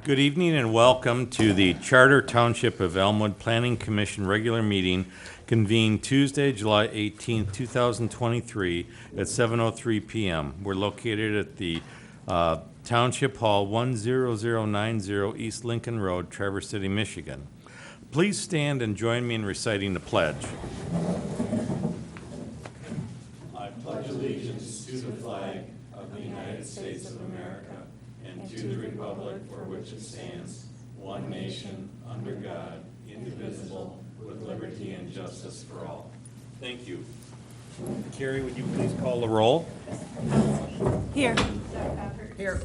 Good evening and welcome to the Charter Township of Elmwood Planning Commission regular meeting convened Tuesday, July 18th, 2023 at 7:03 p.m. We're located at the Township Hall, 10090 East Lincoln Road, Traverse City, Michigan. Please stand and join me in reciting the pledge. I pledge allegiance to the flag of the United States of America and to the republic for which it stands, one nation, under God, indivisible, with liberty and justice for all. Thank you. Carrie, would you please call the roll? Here. Here.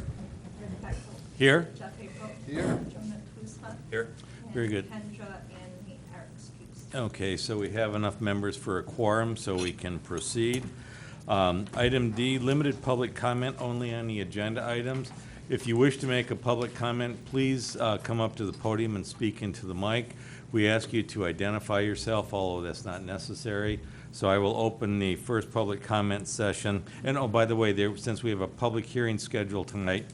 Here? Jeff April. Here. Jonah Tlusma. Here. Very good. Kendra and Eric excused. Okay, so we have enough members for a quorum, so we can proceed. Item D, limited public comment only on the agenda items. If you wish to make a public comment, please come up to the podium and speak into the mic. We ask you to identify yourself, although that's not necessary. So I will open the first public comment session. And oh, by the way, since we have a public hearing scheduled tonight,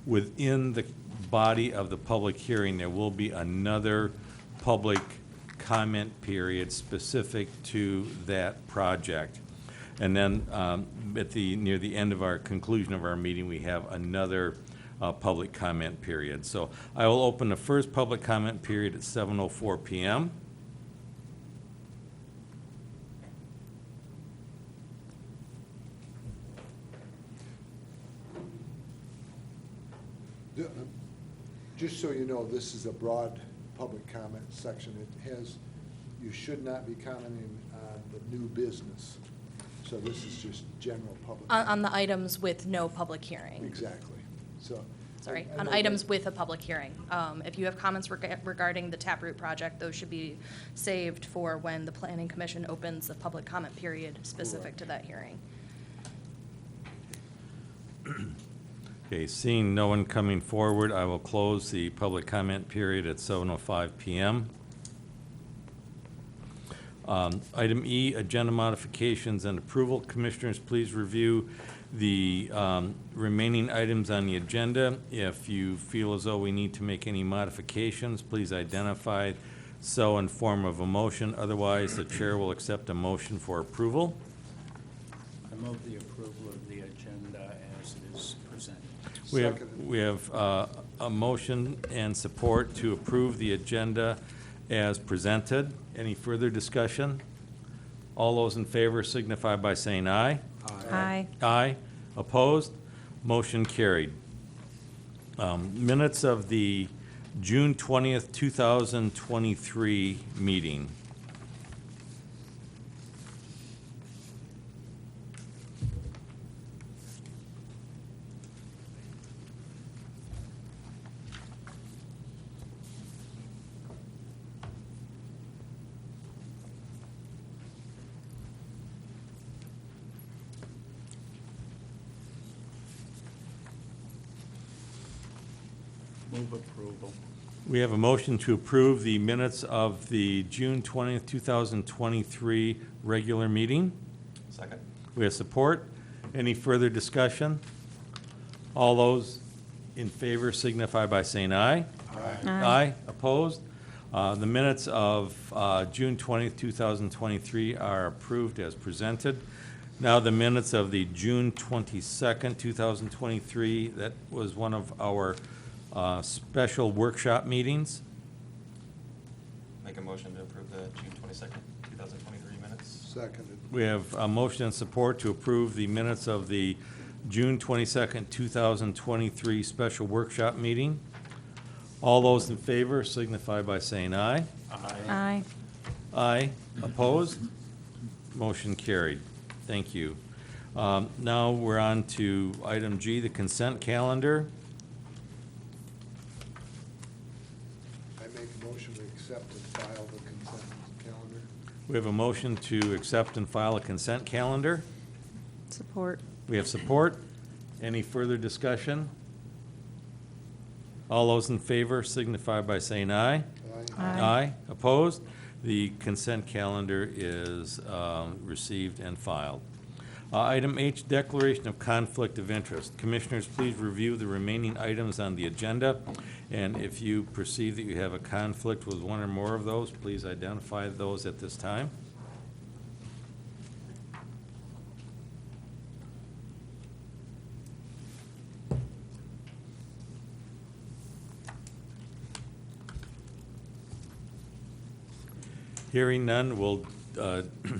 within the body of the public hearing, there will be another public comment period specific to that project. And then near the end of our conclusion of our meeting, we have another public comment period. So I will open the first public comment period at 7:04 p.m. Just so you know, this is a broad public comment section. You should not be commenting on the new business. So this is just general public. On the items with no public hearing. Exactly. So. Sorry, I on know items that- with a public hearing. If you have comments regarding the Taproot project, those should be saved for when the Planning Commission opens the public comment period specific to that hearing. Okay, seeing no one coming forward, I will close the public comment period at 7:05 p.m. Item E, agenda modifications and approval. Commissioners, please review the remaining items on the agenda. If you feel as though we need to make any modifications, please identify so in form of a motion. Otherwise, the chair will accept a motion for approval. I move the approval of the agenda as it is presented. We have a motion and support to approve the agenda as presented. Any further discussion? All those in favor signify by saying aye. Aye. Aye. Opposed? Motion carried. Minutes of the June 20th, 2023 meeting. Move approval. We have a motion to approve the minutes of the June 20th, 2023 regular meeting. Second. We have support. Any further discussion? All those in favor signify by saying aye. Aye. Aye. Opposed? The minutes of June 20th, 2023 are approved as presented. Now the minutes of the June 22nd, 2023, that was one of our special workshop meetings. Make a motion to approve the June 22nd, 2023 minutes. Seconded. We have a motion and support to approve the minutes of the June 22nd, 2023 special workshop meeting. All those in favor signify by saying aye. Aye. Aye. Opposed? Motion carried. Thank you. Now we're on to item G, the consent calendar. I make a motion to accept and file the consent calendar. We have a motion to accept and file a consent calendar. Support. We have support. Any further discussion? All those in favor signify by saying aye. Aye. Aye. Opposed? The consent calendar is received and filed. Item H, declaration of conflict of interest. Commissioners, please review the remaining items on the agenda, and if you perceive that you have a conflict with one or more of those, please identify those at this time. Hearing none, we'll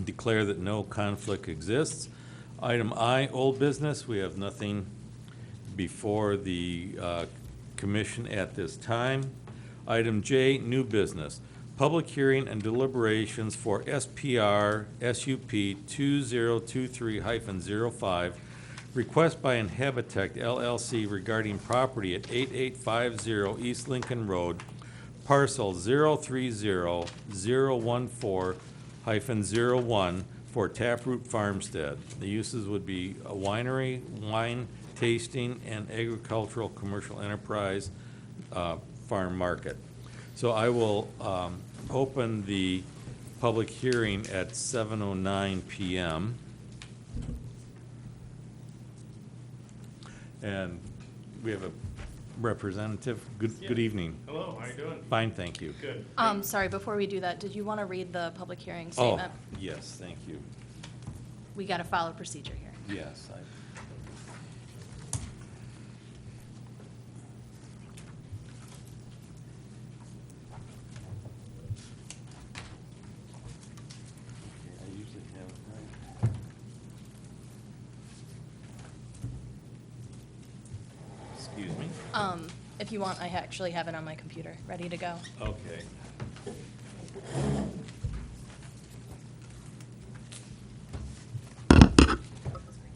declare that no conflict exists. Item I, old business, we have nothing before the commission at this time. Item J, new business, public hearing and deliberations for SPR SUP 2023-05, request by Inhabitect LLC regarding property at 8850 East Lincoln Road, parcel 03014-01 for Taproot Farmstead. The uses would be a winery, wine tasting, and agricultural commercial enterprise farm market. So I will open the public hearing at 7:09 p.m. And we have a representative. Good evening. Hello, how you doing? Fine, thank you. Good. Sorry, before we do that, did you want to read the public hearing Oh, statement? yes, thank you. We got to follow procedure here. Yes, I usually have it right. Excuse me? If you want, I actually have it on my computer, ready to go. Okay.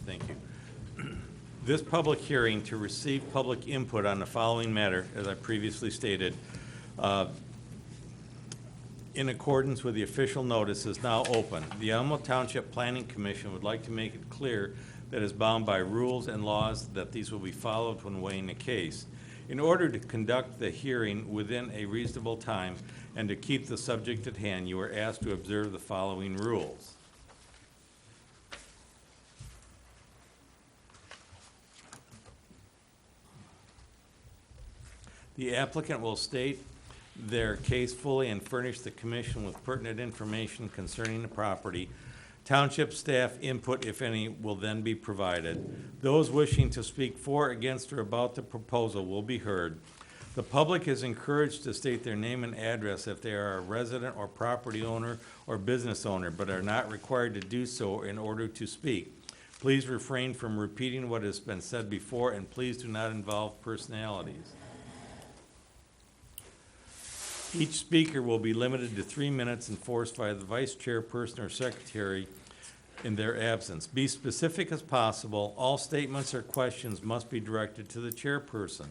Thank you. This public hearing to receive public input on the following matter, as I previously stated, in accordance with the official notice, is now open. The Elmwood Township Planning Commission would like to make it clear that it is bound by rules and laws that these will be followed when weighing the case. In order to conduct the hearing within a reasonable time and to keep the subject at hand, you are asked to observe the following rules. The applicant will state their case fully and furnish the commission with pertinent information concerning the property. Township staff input, if any, will then be provided. Those wishing to speak for, against, or about the proposal will be heard. The public is encouraged to state their name and address if they are a resident or property owner or business owner, but are not required to do so in order to speak. Please refrain from repeating what has been said before, and please do not involve personalities. Each speaker will be limited to 3 minutes enforced by the vice chairperson or secretary in their absence. Be specific as possible. All statements or questions must be directed to the chairperson.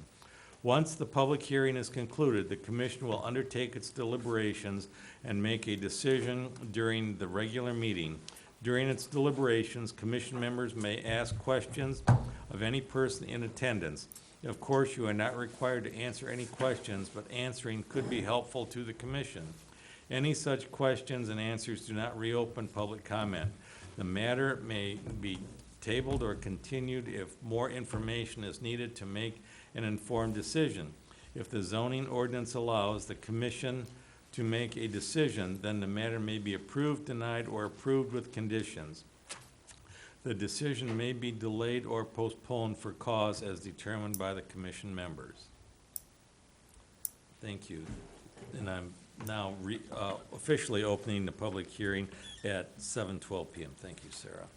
Once the public hearing is concluded, the commission will undertake its deliberations and make a decision during the regular meeting. During its deliberations, commission members may ask questions of any person in attendance. Of course, you are not required to answer any questions, but answering could be helpful to the commission. Any such questions and answers do not reopen public comment. The matter may be tabled or continued if more information is needed to make an informed decision. If the zoning ordinance allows the commission to make a decision, then the matter may be approved, denied, or approved with conditions. The decision may be delayed or postponed for cause as determined by the commission members. Thank you. And I'm now officially opening the public hearing at 7:12 p.m. Thank you, Sarah.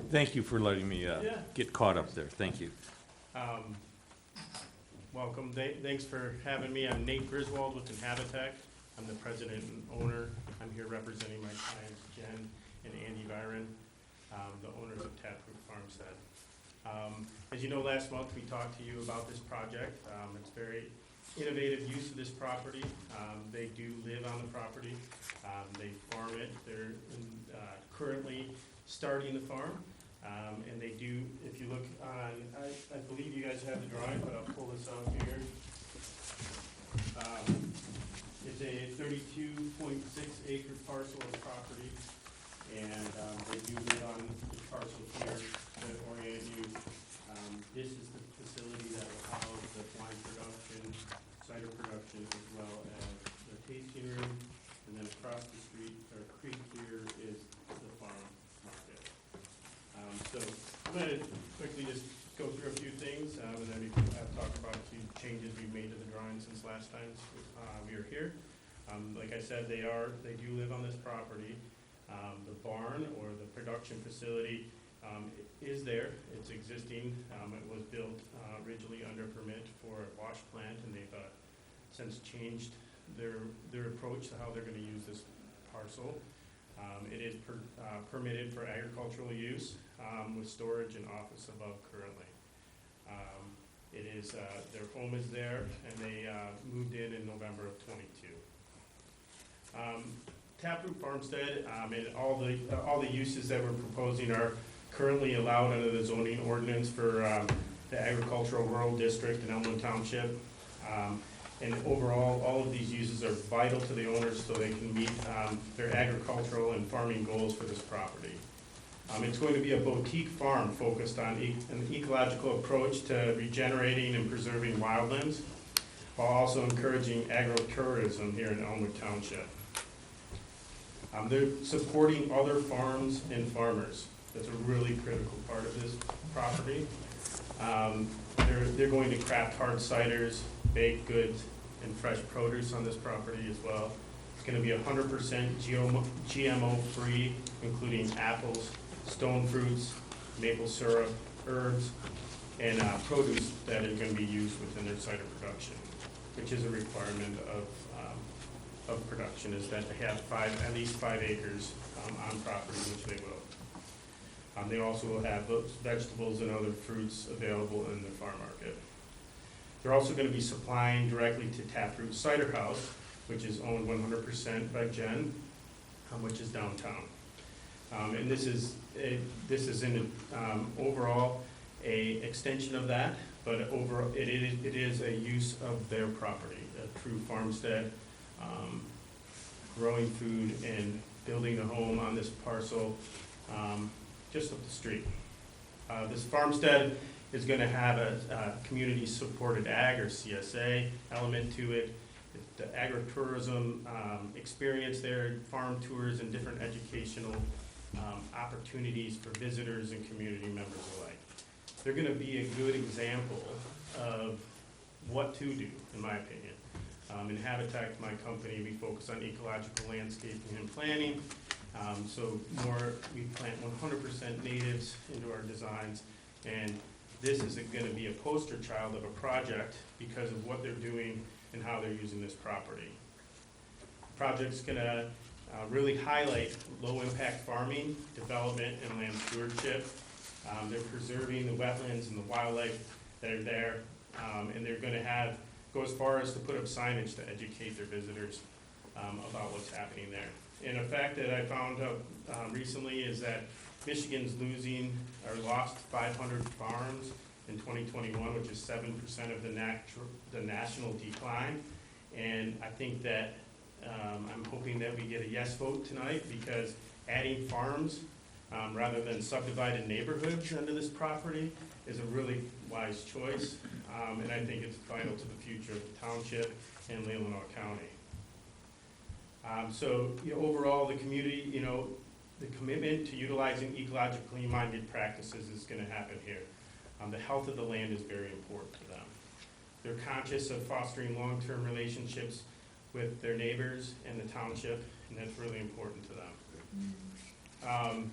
Thank you for letting me get caught up there. Thank you. Welcome. Thanks for having me. I'm Nate Griswold with Inhabitect. I'm the president and owner. I'm here representing my clients, Jen and Andy Byron, the owners of Taproot Farmstead. As you know, last month we talked to you about this project. It's very innovative use of this property. They do live on the property. They farm it. They're currently starting the farm. And they do, if you look on, I believe you guys have the drawing, but I'll pull this out here. It's a 32.6 acre parcel of property, and they do live on parcel here to orient you. This is the facility that will house the wine production, cider production, as well as the tasting room. And then across the street, or creek here, is the farm market. So I'm going to quickly just go through a few things, and then we can talk about a few changes we've made to the drawing since last time we were here. Like I said, they do live on this property. The barn or the production facility is there. It's existing. It was built originally under permit for a wash plant, and they've since changed their approach to how they're going to use this parcel. It is permitted for agricultural use with storage and office above currently. It is their home is there, and they moved in November of '22. Taproot Farmstead and all the uses that we're proposing are currently allowed under the zoning ordinance for the agricultural rural district in Elmwood Township. And overall, all of these uses are vital to the owners so they can meet their agricultural and farming goals for this property. It's going to be a boutique farm focused on an ecological approach to regenerating and preserving wildlands, while also encouraging agro-tourism here in Elmwood Township. They're supporting other farms and farmers. That's a really critical part of this property. They're going to craft hard ciders, baked goods, and fresh produce on this property as well. It's going to be 100% GMO-free, including apples, stone fruits, maple syrup, herbs, and produce that is going to be used within their cider production, which is a requirement of production, is that they have at least 5 acres on property, which they will. They also will have vegetables and other fruits available in the farm market. They're also going to be supplying directly to Taproot Cider House, which is owned 100% by Jen, which is downtown. And this is in overall a extension of that, but it is a use of their property, a true farmstead, growing food and building a home on this parcel just up the street. This farmstead is going to have a community-supported ag, or CSA, element to it. The agritourism experience there, farm tours, and different educational opportunities for visitors and community members alike. They're going to be a good example of what to do, in my opinion. In Habitat, my company, we focus on ecological landscaping and planning. So we plant 100% natives into our designs, and this is going to be a poster child of a project because of what they're doing and how they're using this property. The project's going to really highlight low-impact farming, development, and land stewardship. They're preserving the wetlands and the wildlife that are there, and they're going to go as far as to put up signage to educate their visitors about what's happening there. And a fact that I found out recently is that Michigan's lost 500 farms in 2021, which is 7% of the national decline. And I think that I'm hoping that we get a yes vote tonight, because adding farms rather than subdivided neighborhoods into this property is a really wise choice. And I think it's vital to the future of the township and Leelanau County. So overall, the community, the commitment to utilizing ecologically minded practices is going to happen here. The health of the land is very important to them. They're conscious of fostering long-term relationships with their neighbors and the township, and that's really important to them.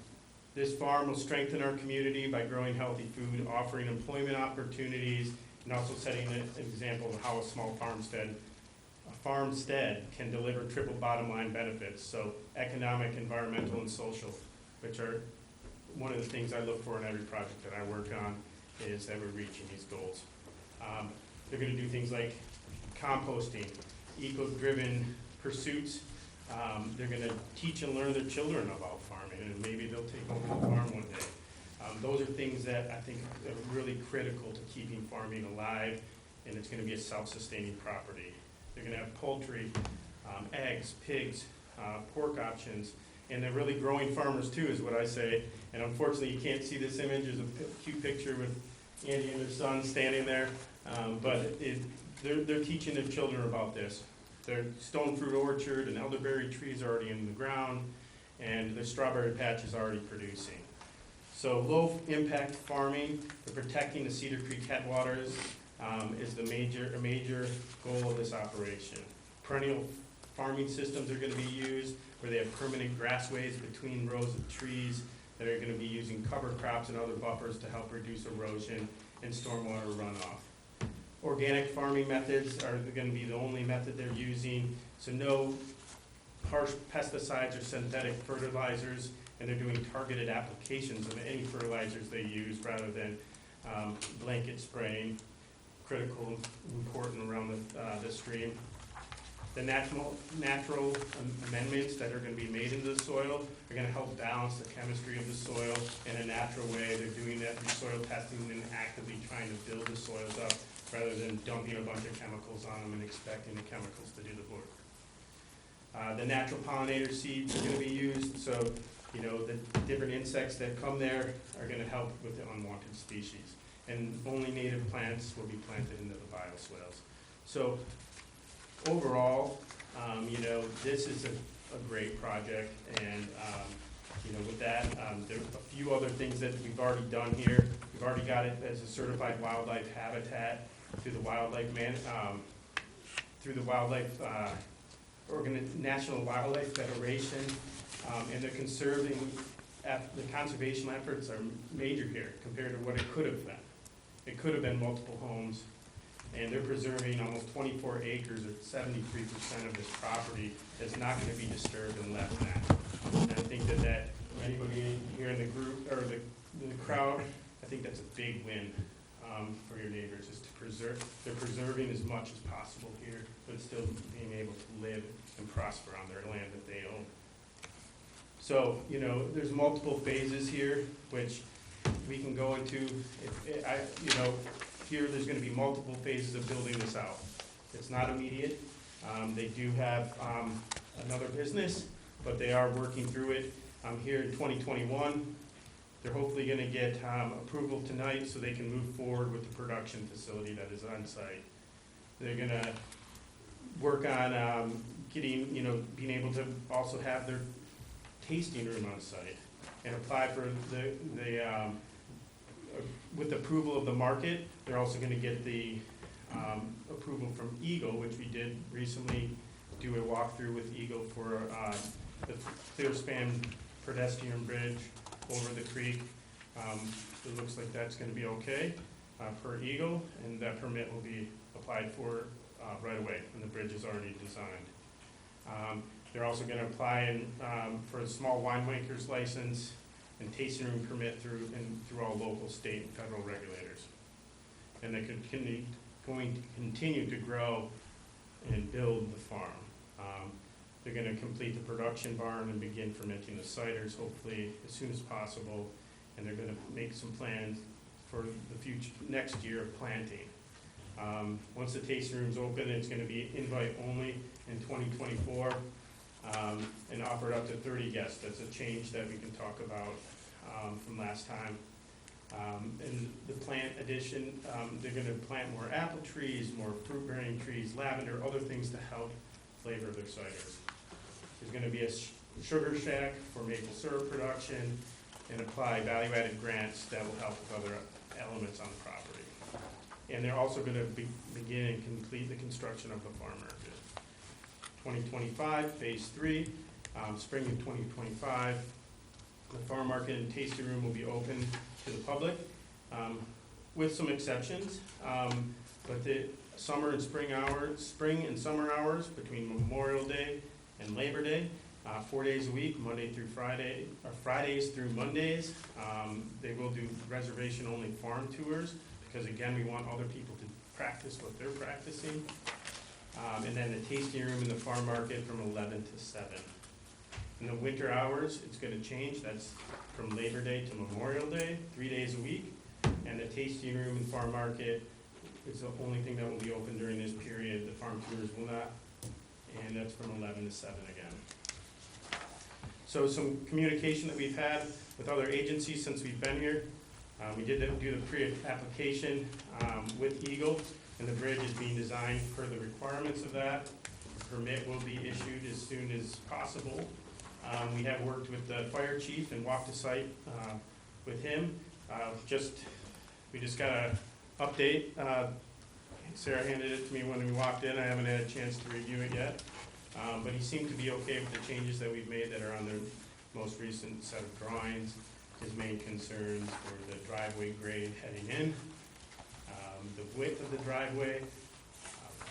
This farm will strengthen our community by growing healthy food, offering employment opportunities, and also setting an example of how a small farmstead can deliver triple bottom line benefits, so economic, environmental, and social, which are one of the things I look for in every project that I work on, is that we're reaching these goals. They're going to do things like composting, eco-driven pursuits. They're going to teach and learn their children about farming, and maybe they'll take over the farm one day. Those are things that I think are really critical to keeping farming alive, and it's going to be a self-sustaining property. They're going to have poultry, eggs, pigs, pork options, And they're really growing farmers too, is what I say. And unfortunately, you can't see this image. There's a cute picture with Andy and their son standing there. They're teaching their children about this. Their stone fruit orchard and elderberry trees are already in the ground, and the strawberry patch is already producing. So low impact farming, they're protecting the Cedar Creek headwaters is a major goal of this operation. Perennial farming systems are going to be used where they have permanent grassways between rows of trees that are going to be using cover crops and other buffers to help reduce erosion and stormwater runoff. Organic farming methods are going to be the only method they're using, so no harsh pesticides or synthetic fertilizers, and they're doing targeted applications of any fertilizers they use rather than blanket spraying, critical, important around the stream. The natural amendments that are going to be made into the soil are going to help balance the chemistry of the soil in a natural way. They're doing that through soil testing and actively trying to build the soils up rather than dumping a bunch of chemicals on them and expecting the chemicals to do the work. The natural pollinator seeds are going to be used, so the different insects that come there are going to help with the unwanted species. And only native plants will be planted into the bioswales. So overall, this is a great project, and with that, there are a few other things that we've already done here. We've already got it as a certified wildlife habitat through the National Wildlife Federation, and the conservation efforts are major here compared to what it could have been. It could have been multiple homes, and they're preserving almost 24 acres or 73% of this property that's not going to be disturbed and left now. And I think that anybody here in the group or the crowd, I think that's a big win for your neighbors, is to preserve. They're preserving as much as possible here, but still being able to live and prosper on their land that they own. So there's multiple phases here, which we can go into. Here there's going to be multiple phases of building this out. It's not immediate. They do have another business, but they are working through it. Here in 2021, they're hopefully going to get approval tonight so they can move forward with the production facility that is on site. They're going to work on being able to also have their tasting room on site and apply for with approval of the market. They're also going to get the approval from Eagle, which we did recently do a walkthrough with Eagle for the clear span pedestrian bridge over the creek. It looks like that's going to be okay for Eagle, and that permit will be applied for right away, and the bridge is already designed. They're also going to apply for a small winemaker's license and tasting room permit through all local, state, and federal regulators. And they're going to continue to grow and build the farm. They're going to complete the production barn and begin fermenting the ciders, hopefully as soon as possible. And they're going to make some plans for the future next year of planting. Once the tasting room's open, it's going to be invite only in 2024. And offered up to 30 guests. That's a change that we can talk about from last time. And the plant addition, they're going to plant more apple trees, more fruit-bearing trees, lavender, other things to help flavor their ciders. There's going to be a sugar shack for maple syrup production and apply value-added grants that will help with other elements on the property. And they're also going to begin and complete the construction of the farm market. 2025, phase 3, spring of 2025, the farm market and tasting room will be open to the public, with some exceptions. But the summer and spring and summer hours between Memorial Day and Labor Day, 4 days a week, Monday through Friday, or Fridays through Mondays. They will do reservation-only farm tours because, again, we want other people to practice what they're practicing. And then the tasting room in the farm market from 11 to 7. In the winter hours, it's going to change. That's from Labor Day to Memorial Day, 3 days a week. And the tasting room and farm market is the only thing that will be open during this period. The farm tours will not. And that's from 11 to 7 again. So some communication that we've had with other agencies since we've been here. We did do the pre-application with Eagle, and the bridge is being designed per the requirements of that. Permit will be issued as soon as possible. We have worked with the fire chief and walked the site with him. We just got an update. Sarah handed it to me when we walked in. I haven't had a chance to review it yet. But he seemed to be okay with the changes that we've made that are on their most recent set of drawings. His main concerns were the driveway grade heading in, the width of the driveway,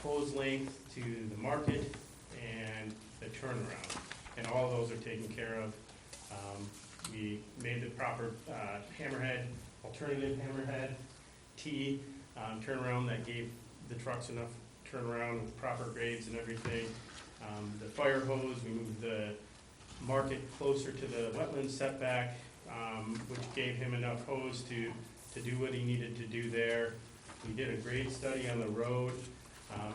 hose length to the market, and the turnaround. And all of those are taken care of. We made the proper hammerhead, alternative hammerhead T turnaround that gave the trucks enough turnaround with proper grades and everything. The fire hose, we moved the market closer to the wetland setback, which gave him enough hose to do what he needed to do there. We did a grade study on the road,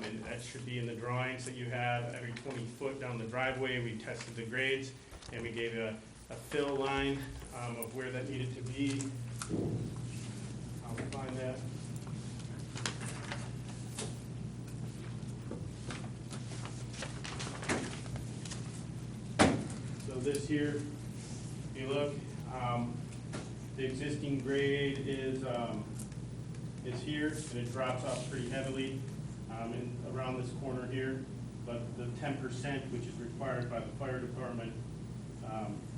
and that should be in the drawings that you have. Every 20 foot down the driveway, we tested the grades, and we gave a fill line of where that needed to be. I'll find that. So this here, if you look, the existing grade is here, and it drops off pretty heavily around this corner here. But the 10%, which is required by the fire department,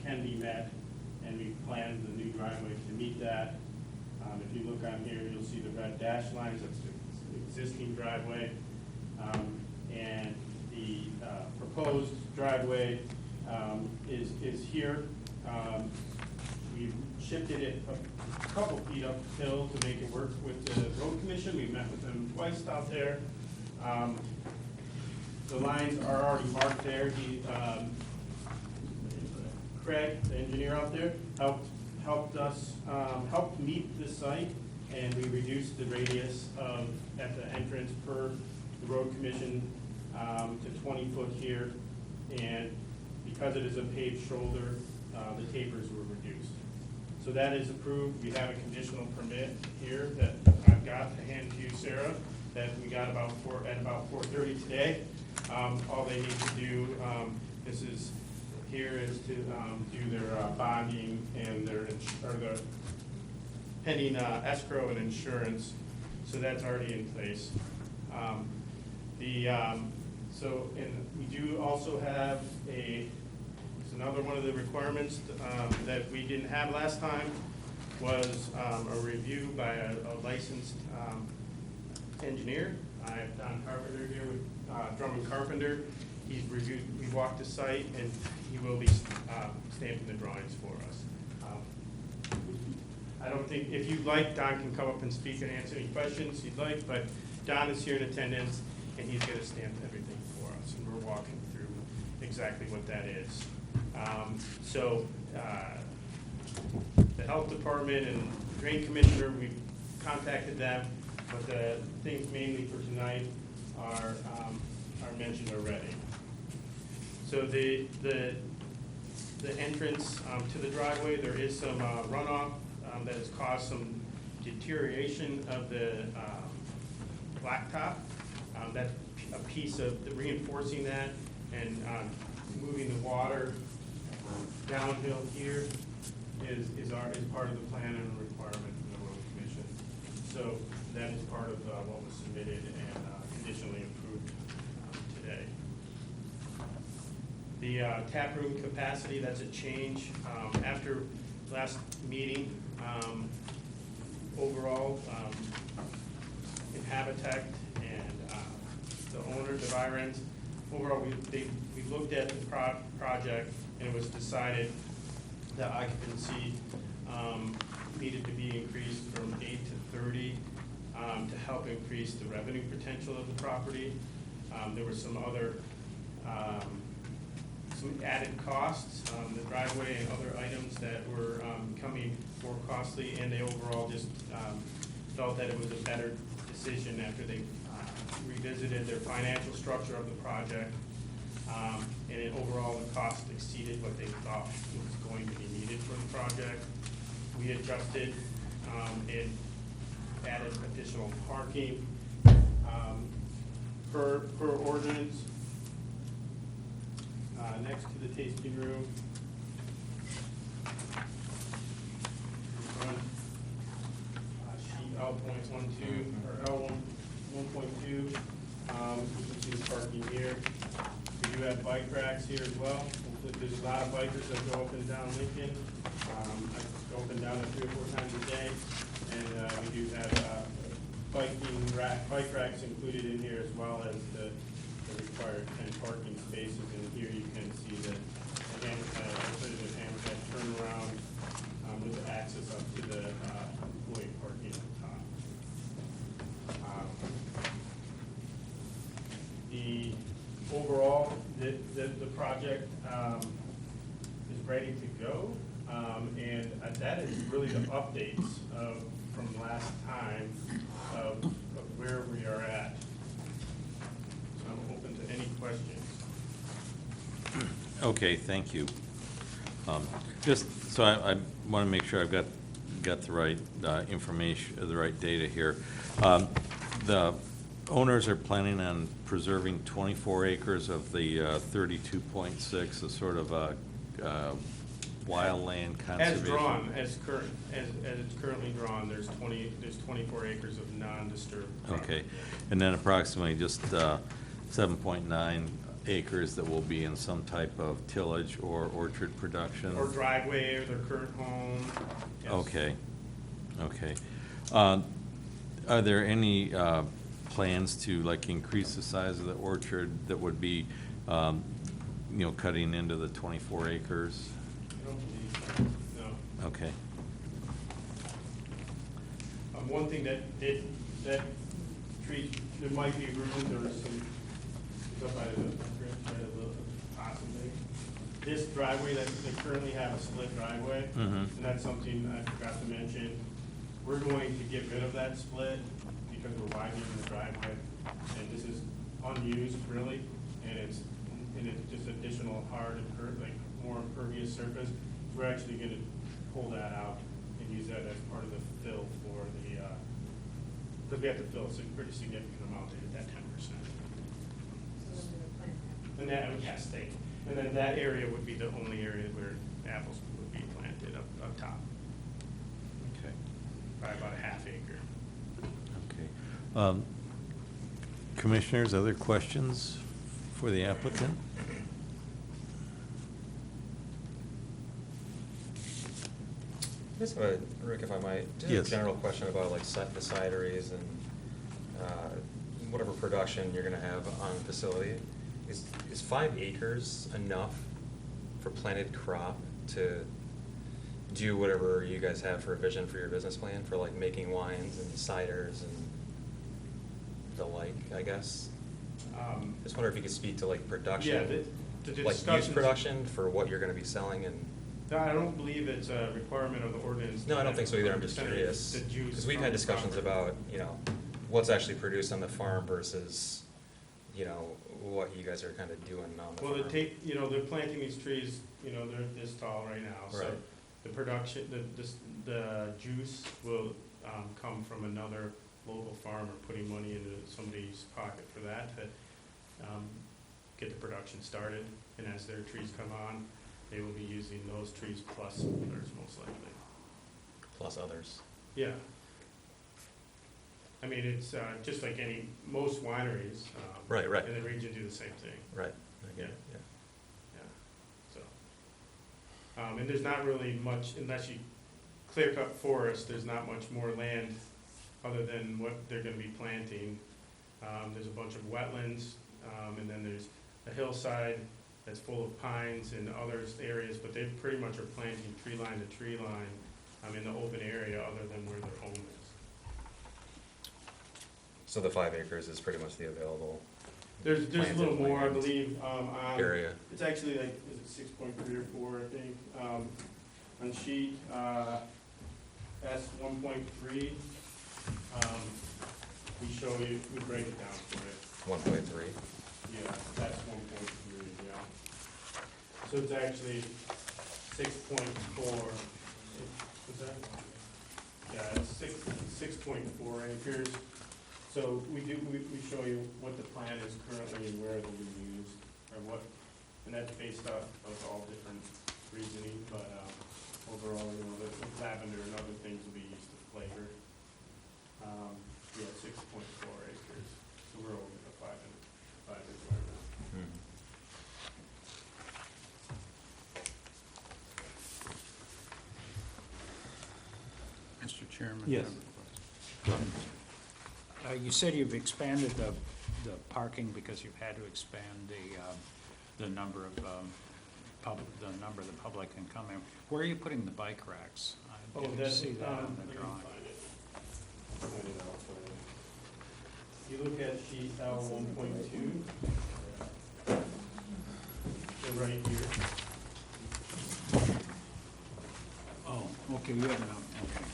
can be met, and we planned the new driveway to meet that. If you look on here, you'll see the red dash lines. That's the existing driveway, and the proposed driveway is here. We shifted it a couple feet uphill to make it work with the road commission. We met with them twice out there. The lines are already marked there. Craig, the engineer out there, helped meet the site, and we reduced the radius at the entrance per the road commission to 20 foot here, and because it is a paved shoulder, the tapers were reduced. So that is approved. We have a conditional permit here that I've got to hand to you, Sarah, that we got at about 4:30 today. All they need to do, is to do their bonding and their the pending escrow and insurance. So that's already in place. And we do also have it's another one of the requirements that we didn't have last time was a review by a licensed engineer. I have Don Carpenter here with Drummond Carpenter. He's reviewed, we walked the site, and he will be stamping the drawings for us. I don't think, if you'd like, Don can come up and speak and answer any questions you'd like, but Don is here in attendance, and he's gonna stamp everything for us, and we're walking through exactly what that is. The health department and drain commissioner, we've contacted them, but the things mainly for tonight are mentioned already. So the entrance to the driveway, there is some runoff that has caused some deterioration of the blacktop. That's a piece of the reinforcing that and moving the water downhill here is part of the plan and a requirement from the road commission. So that is part of what was submitted and conditionally approved today. The tap room capacity, that's a change. After last meeting, overall, in Habitat and the owner, the Virens, overall, we looked at the project, and it was decided that occupancy needed to be increased from 8 to 30 to help increase the revenue potential of the property. There were some other some added costs, the driveway and other items that were becoming more costly, and they overall just felt that it was a better decision after they revisited their financial structure of the project. And overall, the cost exceeded what they thought was going to be needed for the project. We adjusted and added additional parking per ordinance next to the tasting room. Front, sheet L.12 or L1.2. You can see the parking here. We do have bike racks here as well. There's a lot of bikers that go up and down Lincoln. I go up and down it 3 or 4 times a day. And we do have bike racks included in here as well as the required 10 parking spaces. And here you can see the hammerhead turnaround with access up to the employee parking on top. The overall, the project is ready to go, and that is really the updates from last time of where we are at. So I'm open to any questions. Okay, thank you. Just so I want to make sure I've got the right information, the right data here. The owners are planning on preserving 24 acres of the 32.6 as sort of a wildland conservation. As drawn, as it's currently drawn, there's 24 acres of non-disturbed property. Okay, and then approximately just 7.9 acres that will be in some type of tillage or orchard production? Or driveway or their current home. Yes. Okay, okay. Are there any plans to like increase the size of the orchard that would be, cutting into the 24 acres? I don't believe so, no. Okay. One thing that tree, there might be room, there's some, up by the possibly. This driveway, they currently have a split driveway, and that's something I forgot to mention. We're going to get rid of that split because we're widening the driveway, and this is unused really, and it's just additional hard and like more impervious surface. We're actually going to pull that out and use that as part of the fill for the, because we have to fill a pretty significant amount to hit that 10%. And that would stay. And then that area would be the only area where apples would be planted up top. Okay. By about a half acre. Okay. Commissioners, other questions for the applicant? Just, Rick, if I might, just Yes. a general question about like the cideries and whatever production you're gonna have on the facility. Is 5 acres enough for planted crop to do whatever you guys have for a vision for your business plan for like making wines and ciders and the like, I guess? Just wonder if you could speak to like production. Yeah, the like use discussions- production for what you're gonna be selling and. No, I don't believe it's a requirement of the ordinance. No, I don't think so either, I'm just 100% of curious. the juice Because we've from had the discussions property. about, what's actually produced on the farm versus, what you guys are kind of doing on the Well, farm. they're planting these trees, they're this tall right now. So Right. the production, the juice will come from another local farmer putting money into somebody's pocket for that to get the production started. And as their trees come on, they will be using those trees plus others most likely. Plus others. Yeah. I mean, it's just like most wineries. Right. In the region do the same thing. Right. I get it, yeah. Yeah, so. And there's not really much, unless you clear cut forest, there's not much more land other than what they're gonna be planting. There's a bunch of wetlands, and then there's a hillside that's full of pines and other areas, but they pretty much are planting tree line to tree line in the open area other than where their home is. So the 5 acres is pretty much the available There's a planted little more, I land believe, on. area. It's actually like, is it 6.3 or 4, I think, on sheet, S 1.3. We show you, we break it down for it. 1.3. Yeah, that's 1.3, yeah. So it's actually 6.4, was that? Yeah, it's 6.4 acres. So we show you what the plan is currently and where it'll be used, or what, and that's based off of all different reasoning, but overall, you know, the lavender and other things will be used to flavor. Yeah, 6.4 acres, so we're over the 5 acres right now. Hmm. Mr. Chairman? Yes. I have a question. You said you've expanded the parking because you've had to expand the number of the public can come in. Where are you putting the bike racks? I didn't see that on the drawing. Find it out for you. You look at sheet L 1.2. They're right here. Oh, okay, you have it on, okay.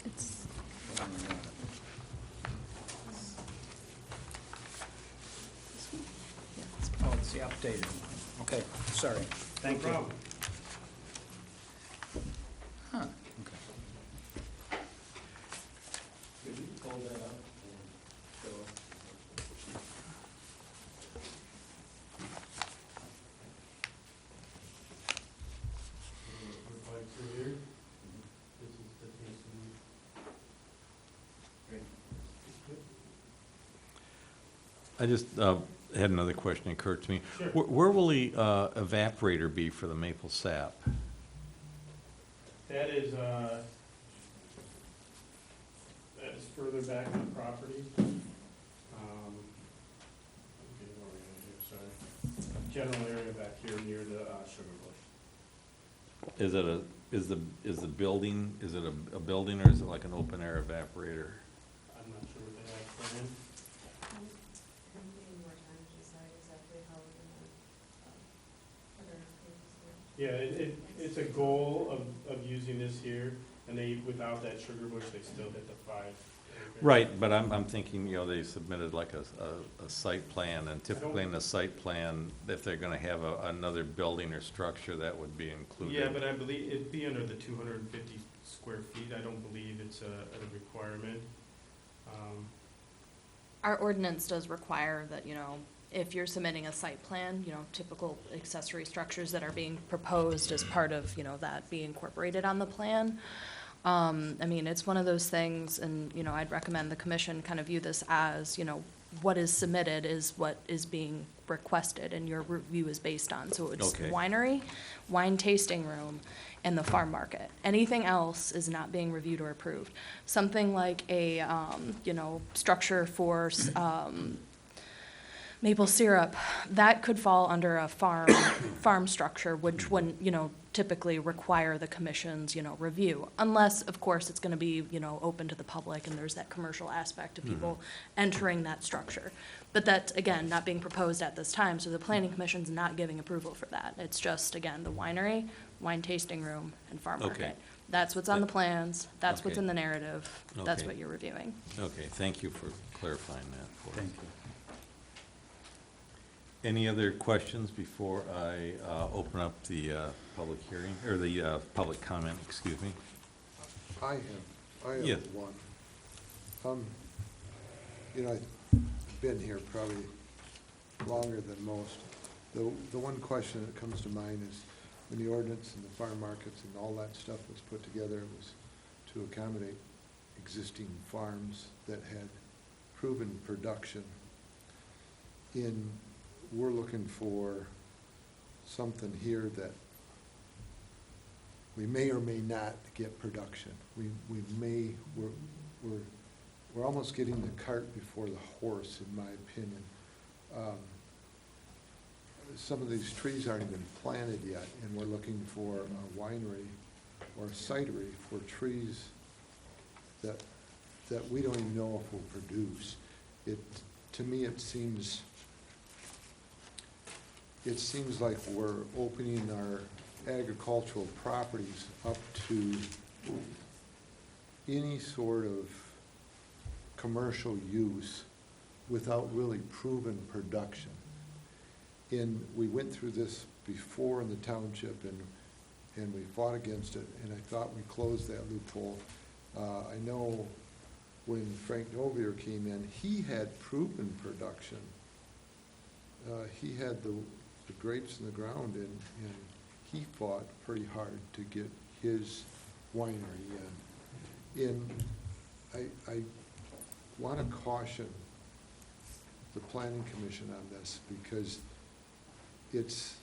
It's, Oh, it's the updated one. Okay, sorry. Thank you. No problem. Huh, okay. Could you pull that up and show us? The bikes are here. This is the facing. I just had another question occur to me. Sure. Where will the evaporator be for the maple sap? That is further back on the property. Okay, where are we at here? Sorry. General area back here near the sugar bush. Is it is the building, is it a building or is it like an open air evaporator? I'm not sure what they have planned. I'm getting more time to decide exactly how we're gonna, Yeah, it's a goal of using this here, and without that sugar bush, they still hit the 5 acres. Right, but I'm thinking, you know, they submitted like a site plan, and typically in the site plan, if they're gonna have another building or structure, that would be included. Yeah, but I believe it'd be under the 250 square feet. I don't believe it's a requirement. our ordinance does require that, you know, if you're submitting a site plan, you know, typical accessory structures that are being proposed as part of, you know, that be incorporated on the plan. I mean, it's one of those things, and, you know, I'd recommend the commission kind of view this as, you know, what is submitted is what is being requested and your review is based on. So it's Okay. winery, wine tasting room, and the farm market. Anything else is not being reviewed or approved. Something like a, you know, structure for, maple syrup, that could fall under a farm structure, which wouldn't, you know, typically require the commission's, you know, review. Unless, of course, it's gonna be, you know, open to the public and there's that commercial aspect of people entering that structure. But that's, again, not being proposed at this time, so the planning commission's not giving approval for that. It's just, again, the winery, wine tasting room, and farm Okay. market. That's what's on the plans, that's what's Okay. in the narrative, that's Okay. what you're reviewing. Okay, thank you for clarifying that for us. Thank you. Any other questions before I open up the public hearing, or the public comment, excuse me? I have Yes. one. You know, I've been here probably longer than most. The one question that comes to mind is, when the ordinance and the farm markets and all that stuff was put together, it was to accommodate existing farms that had proven production. We're looking for something here that we may or may not get production. We're almost getting the cart before the horse, in my opinion. Some of these trees aren't even planted yet, and we're looking for a winery or a cidery for trees that we don't even know if will produce. To me, it seems like we're opening our agricultural properties up to any sort of commercial use without really proven production. And we went through this before in the township, and we fought against it, and I thought we closed that loophole. I know when Frank Novier came in, he had proven production. He had the grapes in the ground, and he fought pretty hard to get his winery in. And I want to caution the planning commission on this, because it's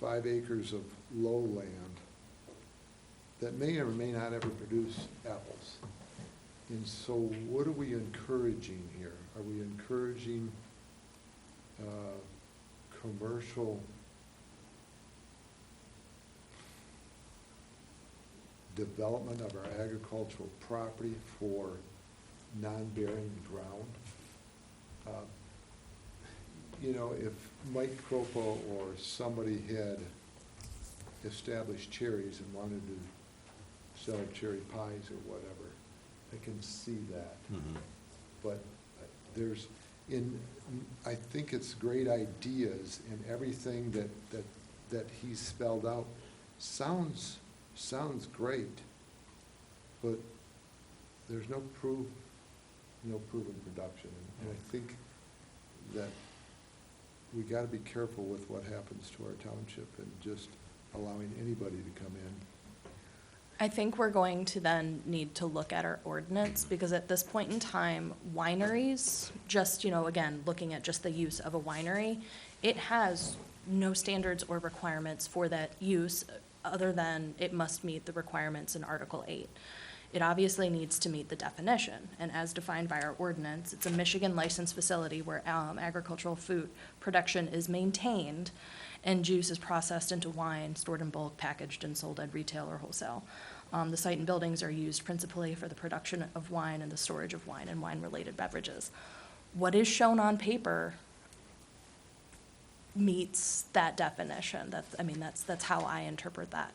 5 acres of lowland that may or may not ever produce apples. And so what are we encouraging here? Are we encouraging commercial development of our agricultural property for non-bearing ground? You know, if Mike Kropo or somebody had established cherries and wanted to sell cherry pies or whatever, I can see that. Mhm. But I think it's great ideas, and everything that he's spelled out sounds great, but there's no proven production. And I think that we gotta be careful with what happens to our township and just allowing anybody to come in. I think we're going to then need to look at our ordinance, because at this point in time, wineries, just, again, looking at just the use of a winery, it has no standards or requirements for that use, other than it must meet the requirements in Article 8. It obviously needs to meet the definition, and as defined by our ordinance, it's a Michigan licensed facility where agricultural food production is maintained and juice is processed into wine, stored in bulk, packaged, and sold at retail or wholesale. The site and buildings are used principally for the production of wine and the storage of wine and wine-related beverages. What is shown on paper meets that definition. That's how I interpret that.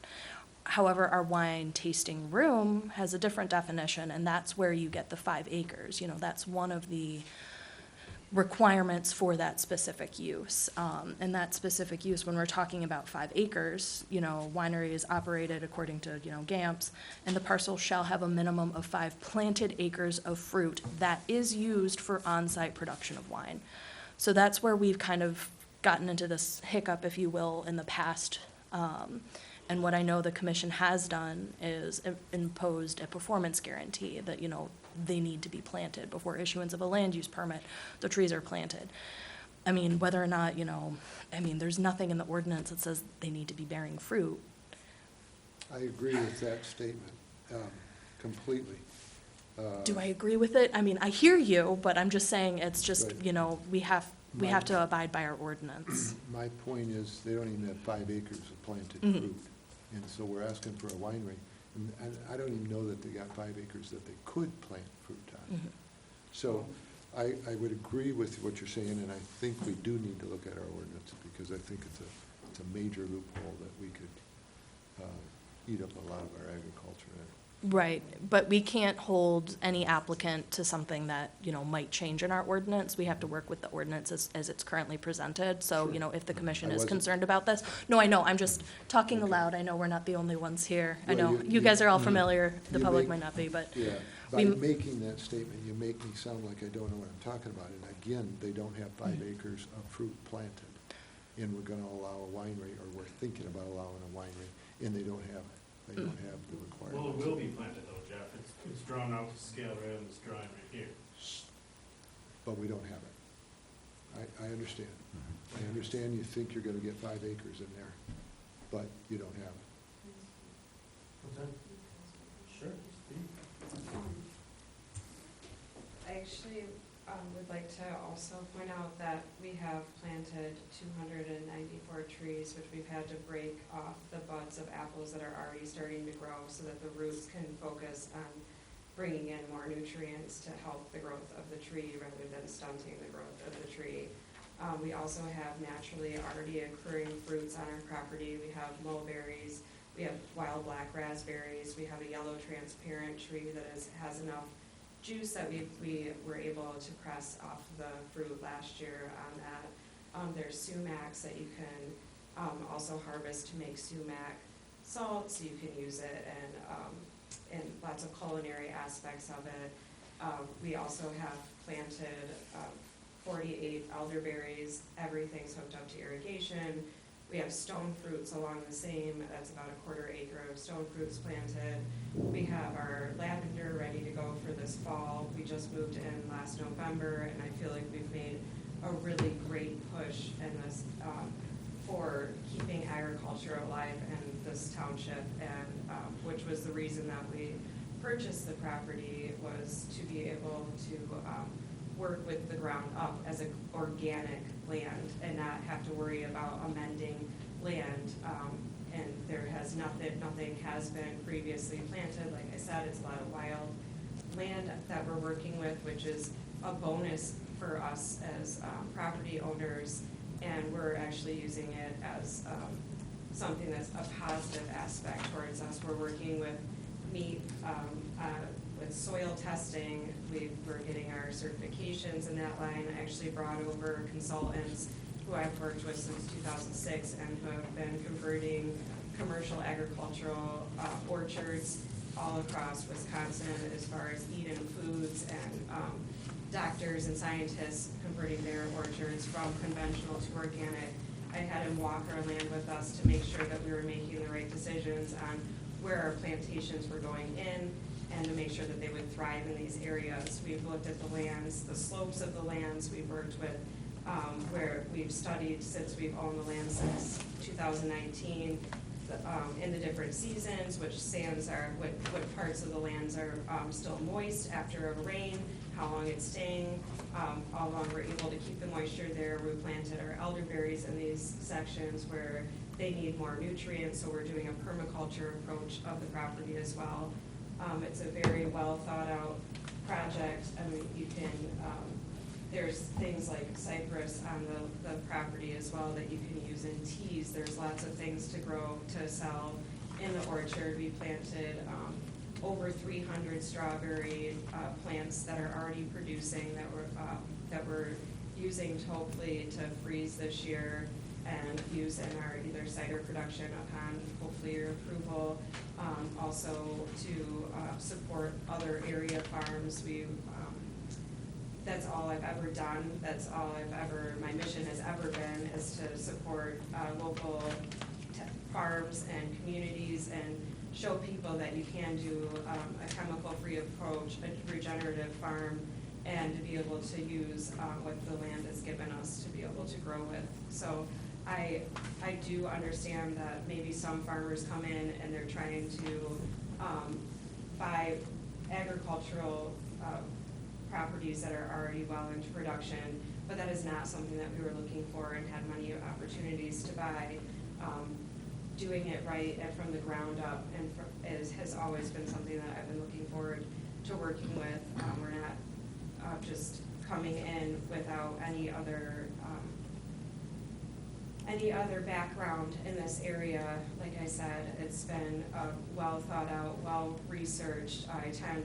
However, our wine tasting room has a different definition, and that's where you get the 5 acres. That's one of the requirements for that specific use. And that specific use, when we're talking about 5 acres, winery is operated according to, GAMPS, and the parcel shall have a minimum of 5 planted acres of fruit that is used for on-site production of wine. So that's where we've kind of gotten into this hiccup, if you will, in the past. And what I know the commission has done is imposed a performance guarantee that, they need to be planted before issuance of a land use permit. The trees are planted. I mean, whether or not, there's nothing in the ordinance that says they need to be bearing fruit. I agree with that statement, completely. Do I agree with it? I hear you, but I'm just saying it's just, Right. we have to abide by our ordinance. My point is, they don't even have 5 acres of planted Mhm. fruit. And so we're asking for a winery. And I don't even know that they got 5 acres that they could plant fruit on. Mhm. So I would agree with what you're saying, and I think we do need to look at our ordinance, because I think it's a major loophole that we could eat up a lot of our agriculture in. Right, but we can't hold any applicant to something that, might change in our ordinance. We have to work with the ordinance as it's currently presented. So, Sure. If the commission I is wasn't- concerned about this. No, I know, I'm just talking Okay. aloud. I know we're not the only ones here. I Well, know you guys are all familiar, the you public make- might not be, but. Yeah, by we- making that statement, you make me sound like I don't know what I'm talking about. And again, they don't have 5 acres of fruit planted. And we're gonna allow a winery, or we're thinking about allowing a winery, and they don't have it. They don't have the requirements. Well, it will be planted though, Jeff. It's drawn out to scale rather than it's drawing right here. But we don't have it. I understand. I understand you think you're gonna get 5 acres in there, but you don't have it. What's that? Sure. I actually would like to also point out that we have planted 294 trees, which we've had to break off the buds of apples that are already starting to grow so that the roots can focus on bringing in more nutrients to help the growth of the tree rather than stunting the growth of the tree. We also have naturally already occurring fruits on our property. We have mulberries, we have wild black raspberries, we have a yellow transparent tree that has enough juice that we were able to press off the fruit last year on that. There's sumacs that you can also harvest to make sumac salt, so you can use it and lots of culinary aspects of it. We also have planted 48 elderberries, everything's hooked up to irrigation. We have stone fruits along the same, that's about a 1/4 acre of stone fruits planted. We have our lavender ready to go for this fall. We just moved in last November, and I feel like we've made a really great push in this for keeping agriculture alive in this township, and which was the reason that we purchased the property, was to be able to work with the ground up as an organic land and not have to worry about amending land. And there has nothing has been previously planted. Like I said, it's a lot of wild land that we're working with, which is a bonus for us as property owners, and we're actually using it as something that's a positive aspect towards us. We're working with meat, with soil testing. We're getting our certifications in that line. I actually brought over consultants who I've worked with since 2006 and who have been converting commercial agricultural orchards all across Wisconsin, as far as Eden Foods and doctors and scientists converting their orchards from conventional to organic. I had him walk our land with us to make sure that we were making the right decisions on where our plantations were going in, and to make sure that they would thrive in these areas. We've looked at the lands, the slopes of the lands. We've worked with where we've studied, since we've owned the land since 2019, in the different seasons, which sands are, what parts of the lands are still moist after a rain, how long it's staying, how long we're able to keep the moisture there. We planted our elderberries in these sections where they need more nutrients, so we're doing a permaculture approach of the property as well. It's a very well thought out project. I mean, you can, there's things like cypress on the property as well that you can use in teas. There's lots of things to grow, to sell in the orchard. We planted over 300 strawberry plants that are already producing, that we're using to hopefully to freeze this year and use in our either cider production upon hopefully your approval. Also to support other area farms. That's all I've ever done. That's all my mission has ever been, is to support local farms and communities and show people that you can do a chemical-free approach, a regenerative farm, and to be able to use what the land has given us to be able to grow with. So I do understand that maybe some farmers come in and they're trying to buy agricultural properties that are already well into production, but that is not something that we were looking for and had many opportunities to buy. Doing it right and from the ground up has always been something that I've been looking forward to working with. We're not just coming in without any other background in this area. Like I said, it's been well thought out, well researched. I attend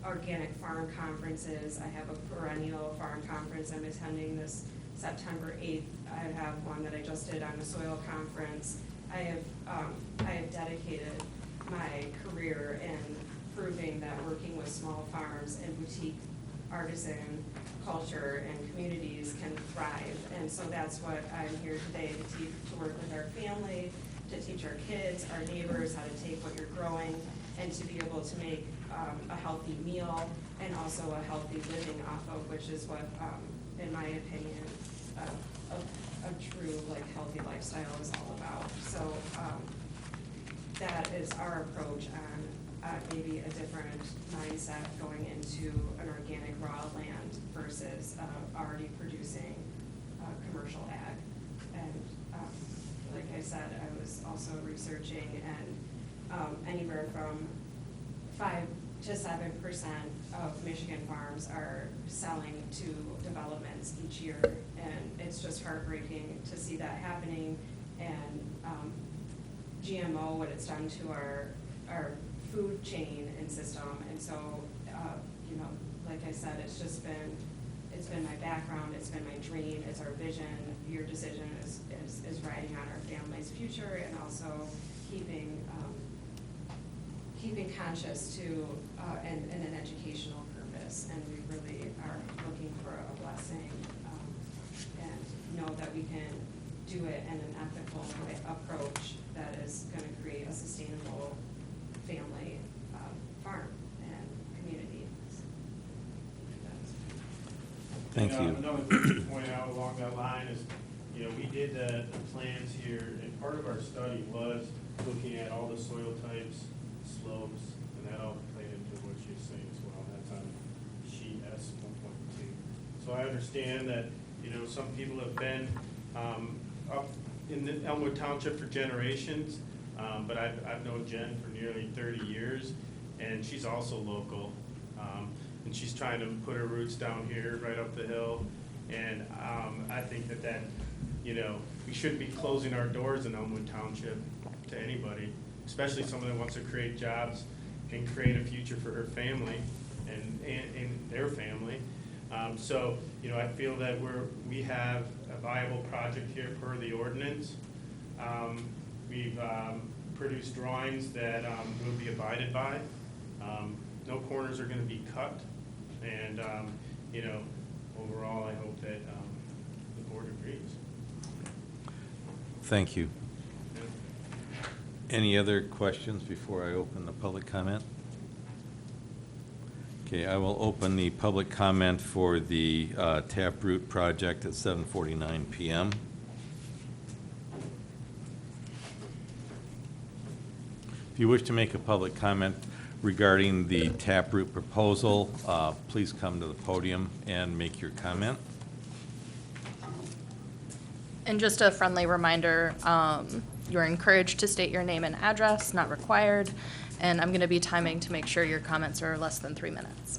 organic farm conferences. I have a perennial farm conference I'm attending this September 8th. I have one that I just did on the soil conference. I have dedicated my career in proving that working with small farms and boutique artisan culture and communities can thrive. And so that's what I'm here today to work with our family, to teach our kids, our neighbors how to take what you're growing and to be able to make a healthy meal and also a healthy living off of, which is what, in my opinion, a true healthy lifestyle is all about. So that is our approach on maybe a different mindset going into an organic raw land versus already producing commercial ag. And like I said, I was also researching, and anywhere from 5 to 7% of Michigan farms are selling to developments each year, and it's just heartbreaking to see that happening. And GMO, what it's done to our food chain and system, and so like I said, it's been my background, it's been my dream, it's our vision. Your decision is riding on our family's future and also keeping conscious to, and an educational purpose. And we really are looking for a blessing, and know that we can do it in an ethical approach that is gonna create a sustainable family, farm and community. Thank you. Another thing to point out along that line is, we did the plans here, and part of our study was looking at all the soil types, slopes, and that all played into what you're saying as well. That's on sheet S 1.2. So I understand that, some people have been up in the Elmwood Township for generations, but I've known Jen for nearly 30 years, and she's also local. And she's trying to put her roots down here, right up the hill. And I think that we shouldn't be closing our doors in Elmwood Township to anybody, especially someone that wants to create jobs and create a future for her family and their family. So, I feel that we have a viable project here per the ordinance. We've produced drawings that will be abided by. No corners are going to be cut. And, overall, I hope that the board agrees. Thank you. Any other questions before I open the public comment? Okay, I will open the public comment for the Taproot project at 7:49 p.m. If you wish to make a public comment regarding the Taproot proposal, please come to the podium and make your comment. And just a friendly reminder, you're encouraged to state your name and address, not required. And I'm going to be timing to make sure your comments are less than 3 minutes.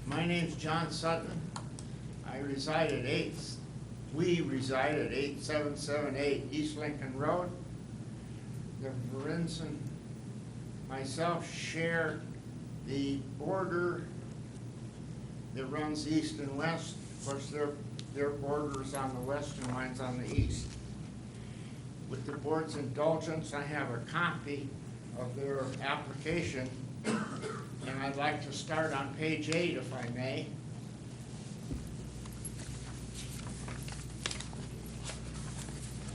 My name's John Sutton. We reside at 8778 East Lincoln Road. The Varins and myself share the border that runs east and west. Of course, their border is on the west and mine's on the east. With the board's indulgence, I have a copy of their application, and I'd like to start on page 8, if I may.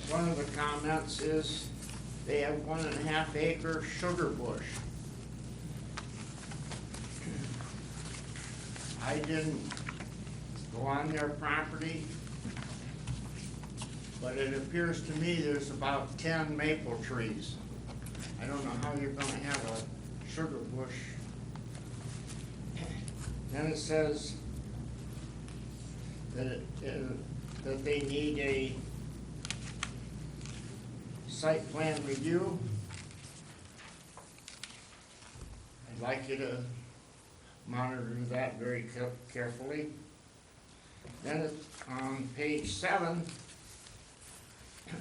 One of the comments is they have 1.5 acre sugar bush. I didn't go on their property, but it appears to me there's about 10 maple trees. I don't know how you're gonna have a sugar bush. Then it says that that they need a site plan review. I'd like you to monitor that very carefully. Then on page 7, it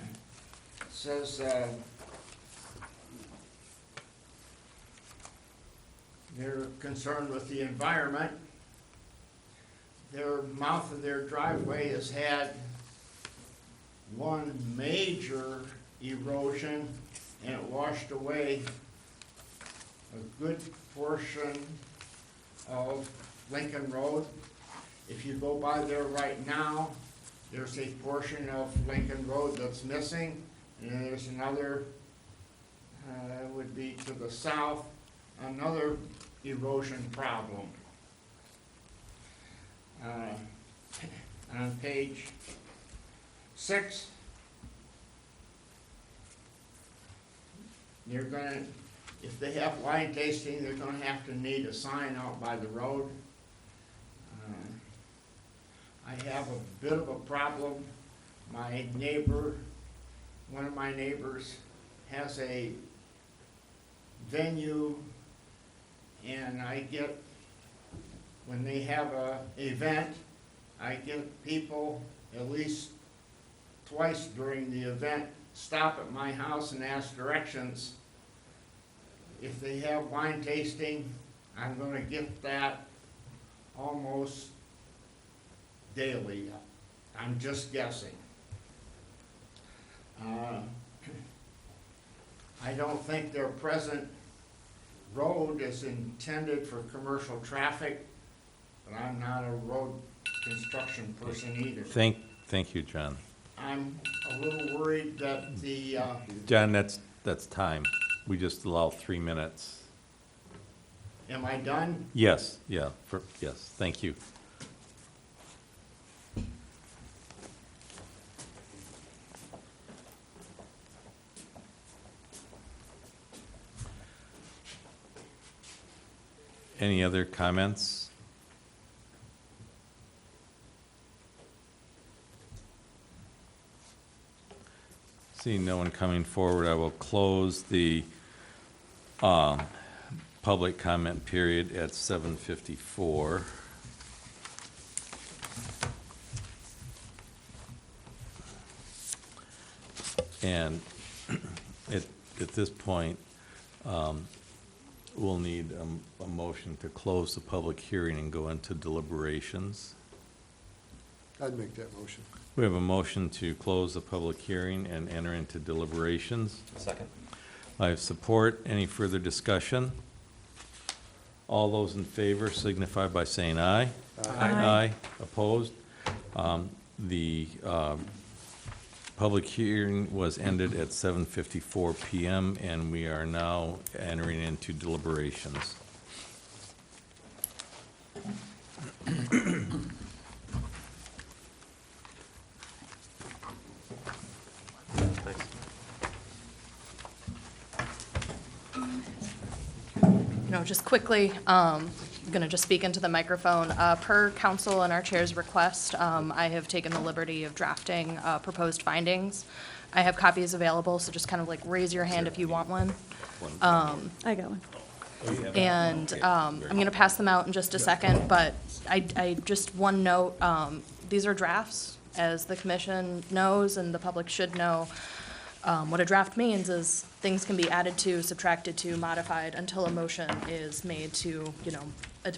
says they're concerned with the environment. Their mouth of their driveway has had one major erosion, and it washed away a good portion of Lincoln Road. If you go by there right now, there's a portion of Lincoln Road that's missing, and then there's another, would be to the south, another erosion problem. On page 6, they're gonna, if they have wine tasting, they're gonna have to need a sign out by the road. I have a bit of a problem. My neighbor, one of my neighbors, has a venue, and I get, when they have a event, I get people at least twice during the event stop at my house and ask directions. If they have wine tasting, I'm gonna get that almost daily. I'm just guessing. I don't think their present road is intended for commercial traffic, but I'm not a road construction person either. Thank you, John. I'm a little worried that the, John, that's time. We just allow 3 minutes. am I done? Yes, yeah, yes, thank you. Any other comments? Seeing no one coming forward, I will close the public comment period at 7:54. And at this point, we'll need a motion to close the public hearing and go into deliberations. I'd make that motion. We have a motion to close the public hearing and enter into deliberations. Second. I have support. Any further discussion? All those in favor signify by saying aye. Aye. Opposed? The public hearing was ended at 7:54 PM, and we are now entering into deliberations. Thanks. Just quickly, I'm gonna just speak into the microphone. Per council and our chair's request, I have taken the liberty of drafting proposed findings. I have copies available, so just kind of like raise your hand if you want one. I got one. And I'm going to pass them out in just a second, but I just one note, these are drafts, as the commission knows and the public should know. What a draft means is things can be added to, subtracted to, modified until a motion is made to,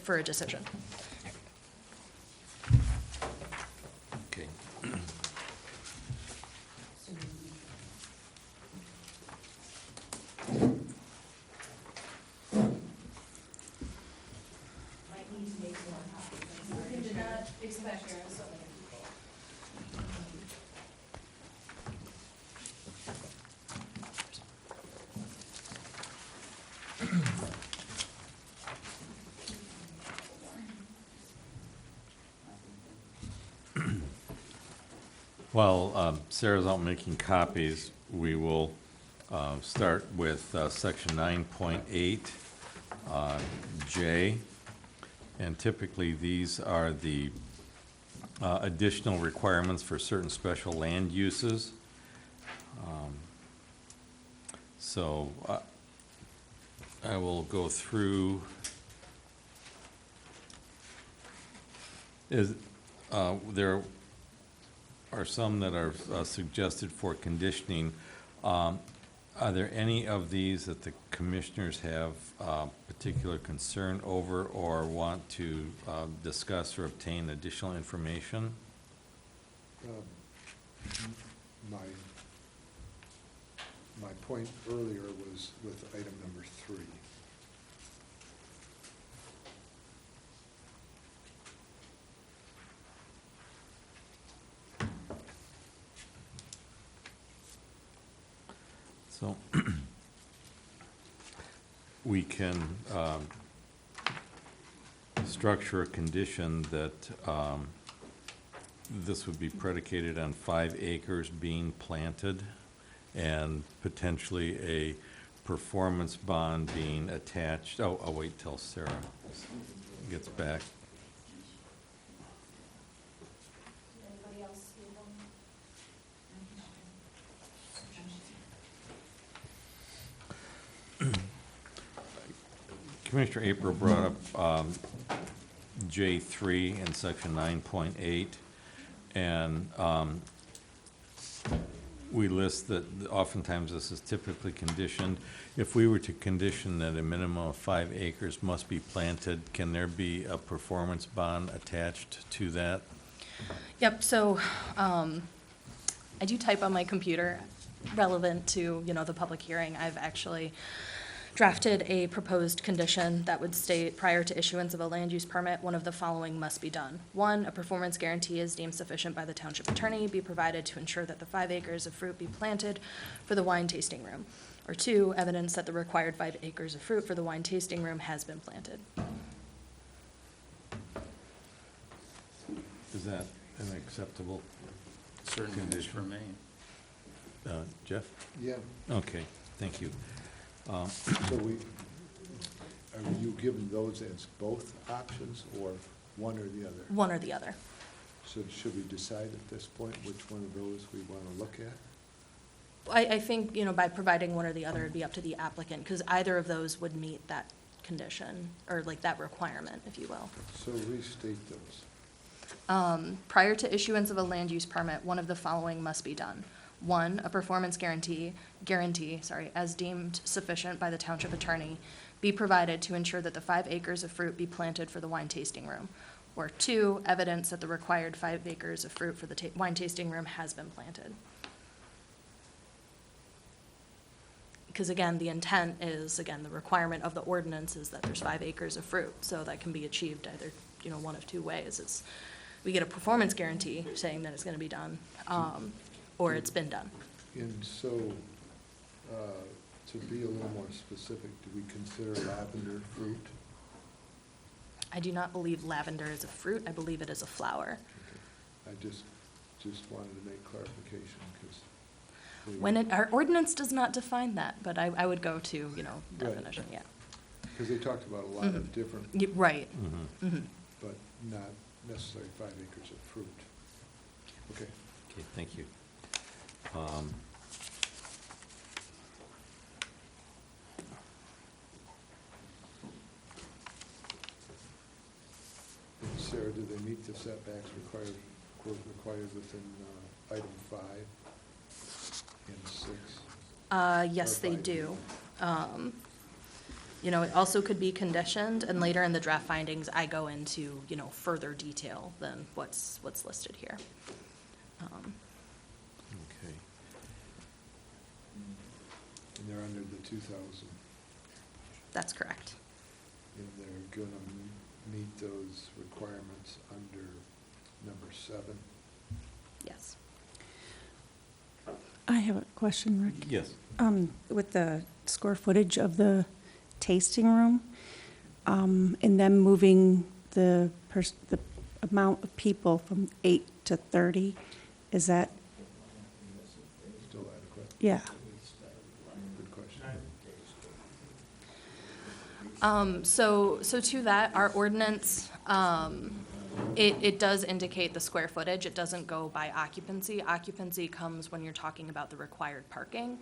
for a decision. Okay. While Sarah's out making copies, we will start with section 9.8 J. And typically, these are the additional requirements for certain special land uses. So I will go through. There are some that are suggested for conditioning. Are there any of these that the commissioners have particular concern over or want to discuss or obtain additional information? My point earlier was with item number 3. So we can structure a condition that this would be predicated on 5 acres being planted and potentially a performance bond being attached. Oh, I'll wait till Sarah gets back. Commissioner April brought up J3 in section 9.8, and we list that oftentimes this is typically conditioned. If we were to condition that a minimum of 5 acres must be planted, can there be a performance bond attached to that? Yep, so, I do type on my computer relevant to, the public hearing. I've actually drafted a proposed condition that would state, prior to issuance of a land use permit, one of the following must be done. 1, a performance guarantee is deemed sufficient by the township attorney, be provided to ensure that the 5 acres of fruit be planted for the wine tasting room. Or 2, evidence that the required 5 acres of fruit for the wine tasting room has been planted. Is that an acceptable Certainly is for me. Jeff? Yeah, Okay, thank you. so are you giving those as both options or one or the other? One or the other. So should we decide at this point which one of those we want to look at? I think, by providing one or the other, it'd be up to the applicant, because either of those would meet that condition, or like that requirement, if you will. So restate those. Prior to issuance of a land use permit, one of the following must be done. 1, a performance guarantee, as deemed sufficient by the township attorney, be provided to ensure that the 5 acres of fruit be planted for the wine tasting room. Or 2, evidence that the required 5 acres of fruit for the wine tasting room has been planted. Because again, the intent is, the requirement of the ordinance is that there's 5 acres of fruit, so that can be achieved either, one of 2 ways. It's, we get a performance guarantee saying that it's gonna be done, or it's been done. And so, to be a little more specific, do we consider lavender fruit? I do not believe lavender is a fruit, I believe it is a flower. Okay. I just wanted to make clarification, because. Our ordinance does not define that, but I would go to, Right. definition, yeah. Because they talked about a lot of different, Right. Mhm. Mhm. but not necessarily 5 acres of fruit. Okay. Okay, thank you. And Sarah, do they meet the setbacks required within item 5 and 6? Yes, Or they 5? do. It also could be conditioned, and later in the draft findings, I go into, further detail than what's listed here. Okay. And they're under the 2,000, That's correct. and they're going to meet those requirements under number 7. Yes. I have a question, Rick. Yes. With the square footage of the tasting room, and then moving the amount of people from 8 to 30, is that, Still adequate? yeah. Good question. So to that, our ordinance, it does indicate the square footage. It doesn't go by occupancy. Occupancy comes when you're talking about the required parking,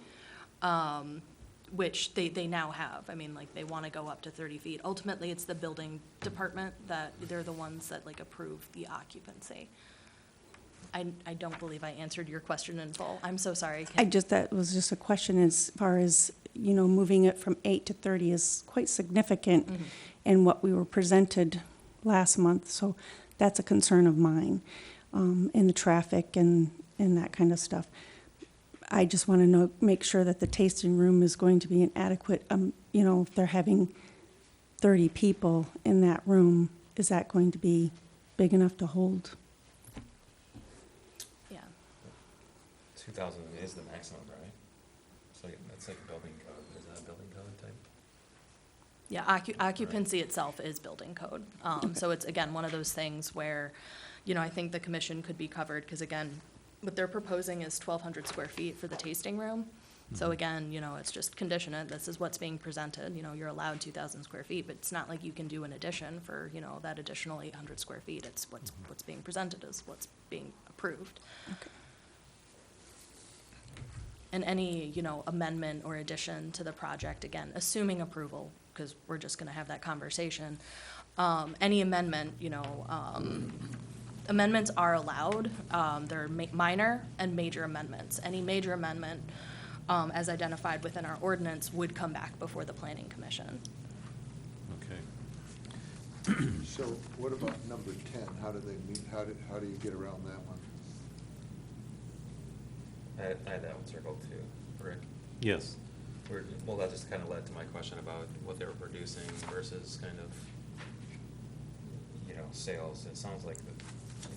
which they now have. I mean, they want to go up to 30 feet. Ultimately, it's the building department that, they're the ones that approve the occupancy. I don't believe I answered your question in full. I'm so sorry. That was just a question as far as, moving it from 8 to 30 is quite significant in what we were presented last month. So that's a concern of mine, in the traffic and that kind of stuff. I just want to make sure that the tasting room is going to be an adequate, if they're having 30 people in that room, is that going to be big enough to hold? Yeah. 2,000 is the maximum, right? That's like a building code. Is that a building code type? Yeah, occupancy itself is building code. So it's, again, one of those things where, I think the commission could be covered, because again, what they're proposing is 1,200 square feet for the tasting room. So again, it's just condition it, this is what's being presented, you're allowed 2,000 square feet, but it's not like you can do an addition for, that additional 800 square feet. It's what's being presented is what's being approved. Okay. And any, amendment or addition to the project, again, assuming approval, because we're just gonna have that conversation, any amendment, Amendments are allowed. They're minor and major amendments. Any major amendment, as identified within our ordinance, would come back before the planning commission. Okay. So what about number 10? How do they meet, how do you get around that one? I had that one circled too, Rick. Yes. Well, that just kind of led to my question about what they were producing versus kind of, sales. It sounds like,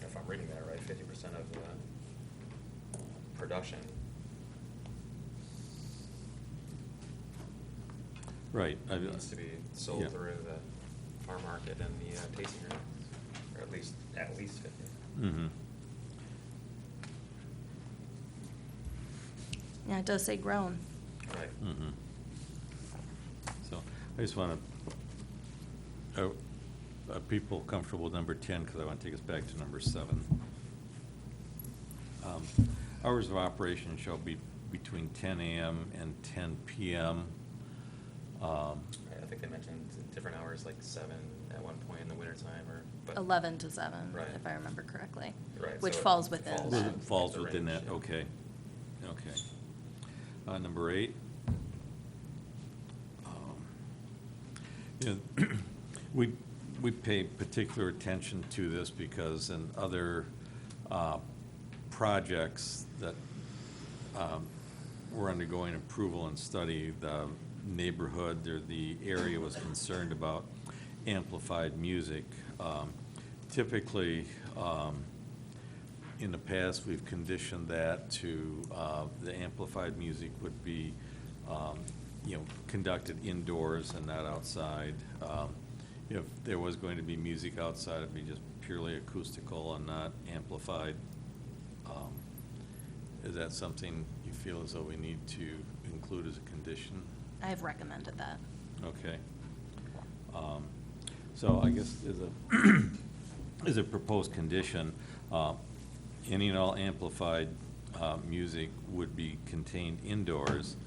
if I'm reading that right, 50% of the production. Right. Needs to be sold Yeah. through the farm market and the tasting room, or at least 50. Mm-hmm. Yeah, it does say grown. Right. Mm-hmm. So I just want to, are people comfortable with number 10? Because I want to take us back to number 7. Hours of operation shall be between 10 a.m. and 10 p.m. Right, I think they mentioned different hours, like 7 at one point in the wintertime, but 11 to 7, Right. if I remember correctly. Right, Which so it falls within falls that. Falls the within range, that, yeah. okay. Okay. Number 8. We pay particular attention to this because in other projects that were undergoing approval and study, the neighborhood or the area was concerned about amplified music. Typically, in the past, we've conditioned that to, the amplified music would be, conducted indoors and not outside. If there was going to be music outside, it'd be just purely acoustical and not amplified. Is that something you feel as though we need to include as a condition? I have recommended that. Okay. So I guess as a proposed condition, any and all amplified music would be contained indoors,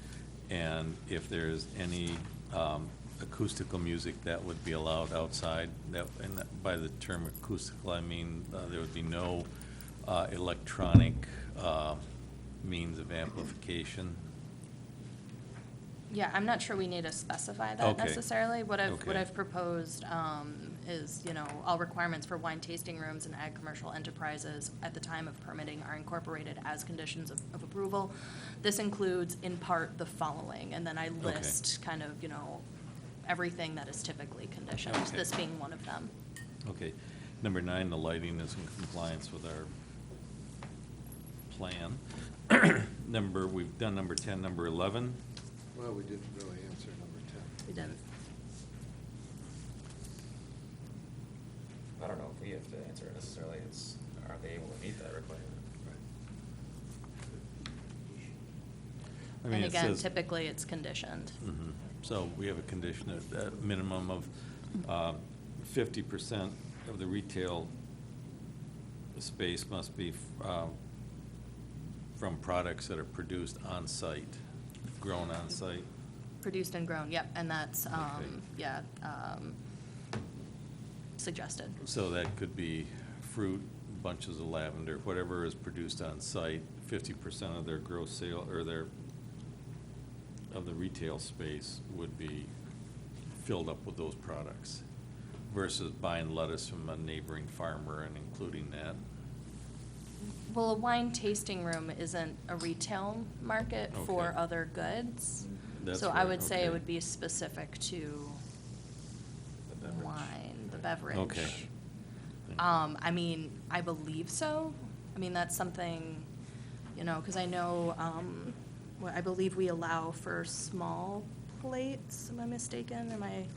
and if there's any acoustical music, that would be allowed outside. And by the term acoustical, I mean there would be no electronic means of amplification. Yeah, I'm not sure we need to specify that Okay. necessarily. What Okay. I've proposed is, all requirements for wine tasting rooms and ag commercial enterprises at the time of permitting are incorporated as conditions of approval. This includes in part the following, and then I list kind of, everything that is typically conditioned, Okay. this being one of them. Okay. Number 9, the lighting is in compliance with our plan. We've done number 10, number 11. Well, we didn't really answer number 10. We didn't. I don't know if we have to answer it necessarily. Are they able to meet that requirement? I mean, And it again, says- typically it's conditioned. Mhm. So we have a condition of a minimum of 50% of the retail space must be from products that are produced on-site, grown on-site. Produced and grown, yep, and that's, Okay. suggested. So that could be fruit, bunches of lavender, whatever is produced on-site, 50% of their gross sale, or of the retail space would be filled up with those products versus buying lettuce from a neighboring farmer and including that. Well, a wine tasting room isn't a retail market for Okay. other goods. That's So I right, would say it okay. would be specific to The beverage. wine, the beverage. Okay. I believe so. That's something, because I know, I believe we allow for small plates. Am I mistaken? Am I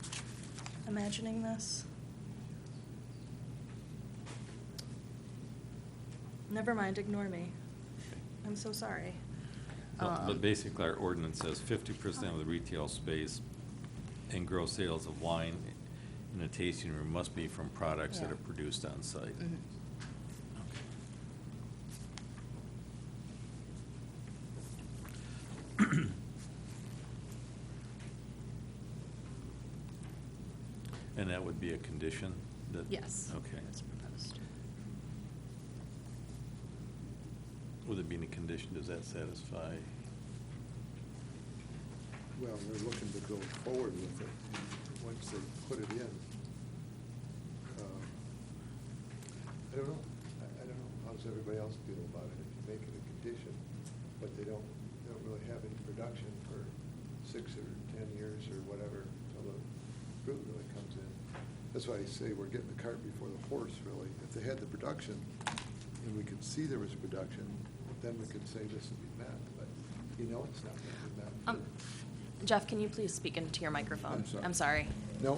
imagining this? Never mind, ignore me. I'm so sorry. But basically, our ordinance says 50% of the retail space and gross sales of wine in a tasting room must be from products that Yeah. are produced on-site. Mhm. And that would be a condition that? Yes. Okay. As proposed. With it being a condition, does that satisfy? Well, they're looking to go forward with it, once they put it in. I don't know, I don't know, how does everybody else feel about it, if you make it a condition, but they don't really have any production for 6 or 10 years or whatever, until the fruit really comes in. That's why I say we're getting the cart before the horse, really. If they had the production, and we could see there was production, then we could say this would be met, but you know it's not gonna be met. Jeff, can you please speak into your microphone? I'm sorry. No,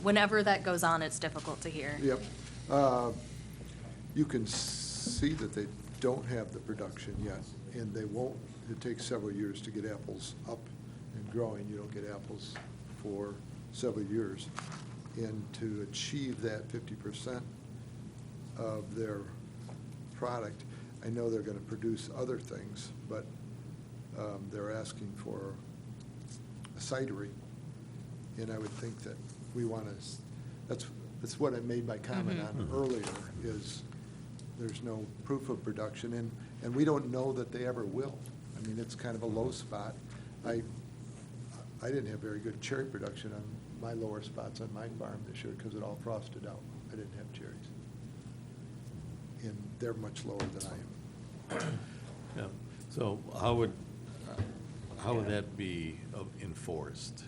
Whenever that goes on, it's difficult to hear. Yep. You can see that they don't have the production yet, and they won't. It takes several years to get apples up and growing. You don't get apples for several years. And to achieve that 50% of their product, I know they're going to produce other things, but they're asking for a cidery. And I would think that we want to, that's what I made my comment on earlier, is there's no proof of production, and we don't know that they ever will. I mean, it's kind of a low spot. I didn't have very good cherry production on my lower spots on my farm this year because it all frosted out. I didn't have cherries. And they're much lower than I am. Yeah, so how would that be enforced?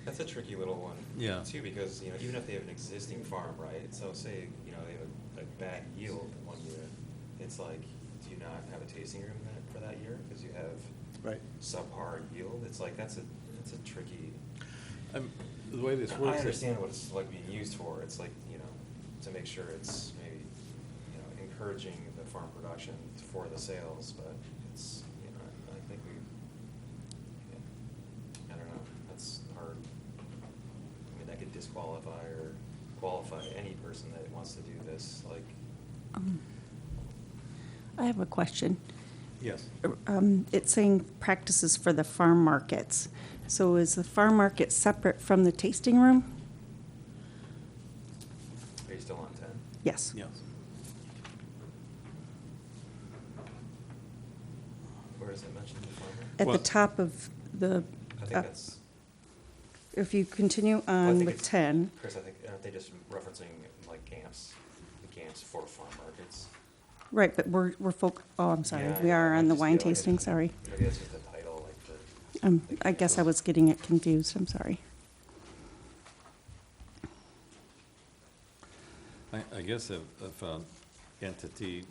That's a tricky little one. Yeah. Too, because, you know, even if they have an existing farm, right? So say, you know, they have a bad yield one year, it's like, do you not have a tasting room for that year? Because you have Right. subpar yield. It's like, that's a tricky. The way this works. I understand what it's like being used for. It's like, you know, to make sure it's maybe, you know, encouraging the farm production for the sales, but it's, you know, I think I don't know, that's hard. I mean, that could disqualify or qualify any person that wants to do this, like. I have a question. Yes. It's saying practices for the farm markets. So is the farm market separate from the tasting room? Are you still on 10? Yes. Yes. Where is it mentioned in the farmer? At Well- the top of the, I think that's, if you continue well, I on think with it's- 10, Chris, I think, aren't they just referencing like GAMS, the GAMS for farm markets? right, but we're I'm sorry, Yeah, we yeah, are I on the just wine feel like tasting, it's- sorry. Maybe that's just the title, like for. I guess I was getting it confused, I'm sorry. I guess if an entity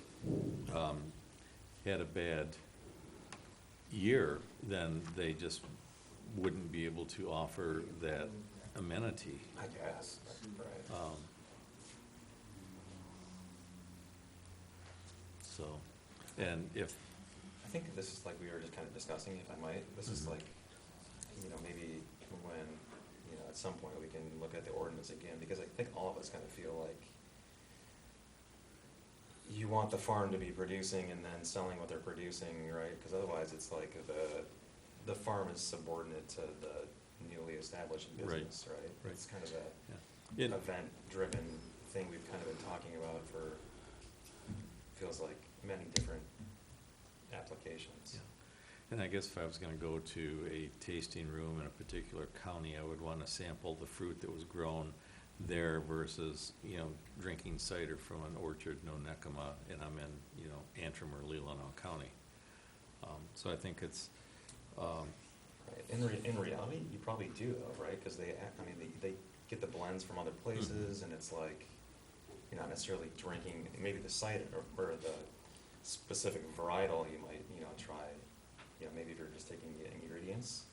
had a bad year, then they just wouldn't be able to offer that amenity. I guess, right. So, and if, I think this is like we were just kind of discussing, if I might, this is like, you know, maybe when, you know, at some point we can look at the ordinance again, because I think all of us kind of feel like you want the farm to be producing and then selling what they're producing, right? Because otherwise it's like the farm is subordinate to the newly established Right. business, right? Right. It's kind of yeah. a event-driven thing we've kind of been talking about for, feels like many different applications. Yeah. And I guess if I was gonna go to a tasting room in a particular county, I would wanna sample the fruit that was grown there versus, you know, drinking cider from an orchard, no Necama, and I'm in, you know, Antrim or Leelanau County. So I think it's, Right. In reality, you probably do though, right? Because they get the blends from other places, and it's like, you're not necessarily drinking, maybe the cider or the specific varietal you might, you know, try, you know, maybe if you're just taking the ingredients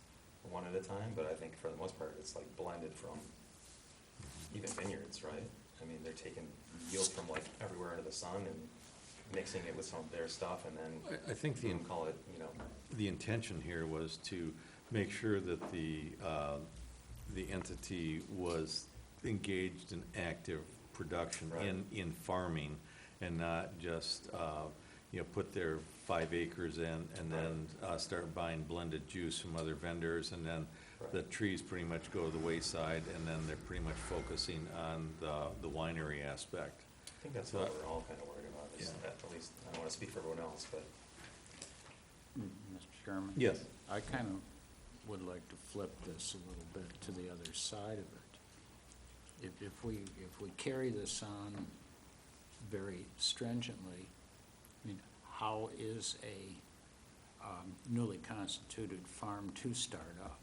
one at a time, but I think for the most part, it's like blended from even vineyards, right? I mean, they're taking yield from like everywhere under the sun and mixing it with some of their stuff, and then I think you can call it, you know. the intention here was to make sure that the entity was engaged in active production Right. in farming, and not just, you know, put their 5 acres in and then start buying blended juice from other vendors, and then Right. the trees pretty much go to the wayside, and then they're pretty much focusing on the winery aspect. I think that's So what we're all kind of worried about, just, at least, I don't wanna speak for everyone else, but. Mr. Chairman? Yes. I kind of would like to flip this a little bit to the other side of it. If we carry this on very stringently, I mean, how is a newly constituted farm to start up?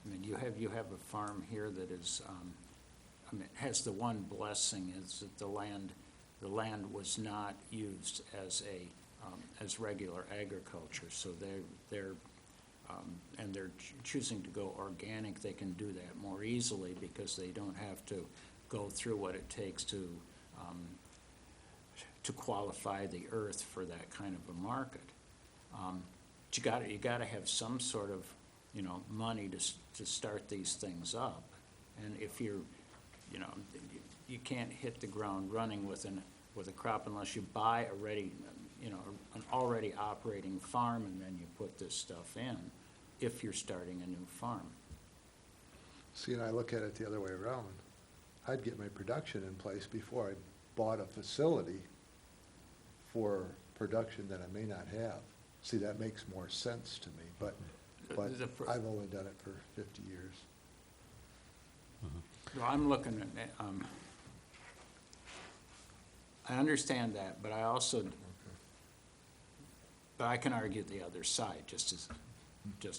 I mean, you have a farm here that is, I mean, has the one blessing is that the land was not used as as regular agriculture, so they're choosing to go organic. They can do that more easily because they don't have to go through what it takes to qualify the earth for that kind of a market. But you gotta have some sort of, money to start these things up. And if you can't hit the ground running with a crop unless you buy an already operating farm, and then you put this stuff in, if you're starting a new farm. See, and I look at it the other way around. I'd get my production in place before I bought a facility for production that I may not have. See, that makes more sense to me, but I've only done it for 50 years. Well, I'm looking at, I understand that, but I also, but I can argue the other side just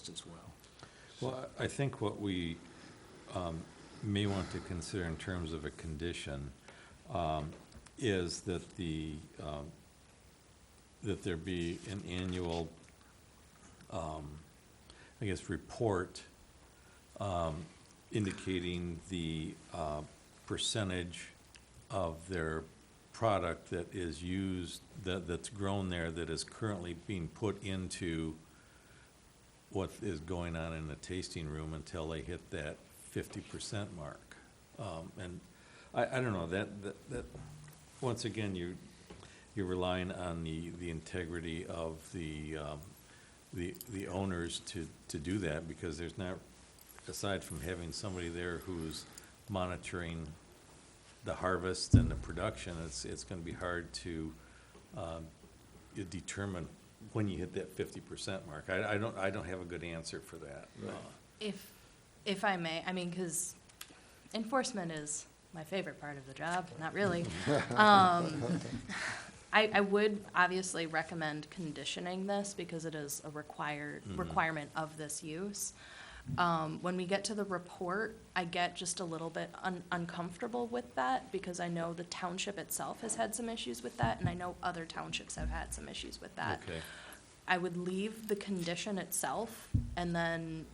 as well. Well, I think what we may want to consider in terms of a condition is that that there be an annual, I guess, report indicating the percentage of their product that is used, that's grown there, that is currently being put into what is going on in the tasting room until they hit that 50% mark. And I don't know, that once again, you're relying on the integrity of the owners to do that, because there's not, aside from having somebody there who's monitoring the harvest and the production, it's gonna be hard to determine when you hit that 50% mark. I don't have a good answer for that. If I may, I mean, because enforcement is my favorite part of the job, not really. I would obviously recommend conditioning this because it is a requirement of this use. When we get to the report, I get just a little bit uncomfortable with that because I know the township itself has had some issues with that, and I know other townships have had some issues with that. Okay. I would leave the condition itself, and then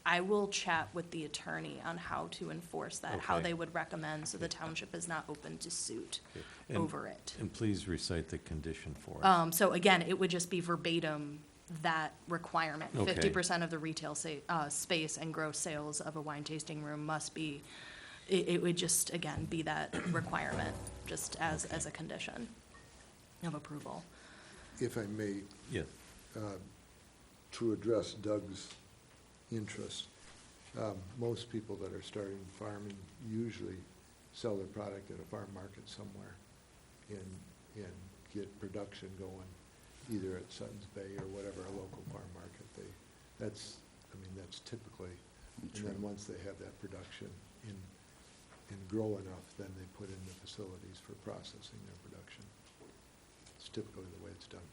I will chat with the attorney on how to enforce that, how Okay. they would recommend, so the township is not open to suit Okay. And- over it. And please recite the condition for us. So again, it would just be verbatim that requirement. Okay. 50% of the retail space and gross sales of a wine tasting room must be, it would just, again, be that requirement, just as a condition of approval. If I may, Yes. to address Doug's interest, most people that are starting farming usually sell their product at a farm market somewhere and get production going, either at Sutton's Bay or whatever, a local farm market. That's typically, and then once they have that production and grow enough, then they put in the facilities for processing their production. It's typically the way it's done.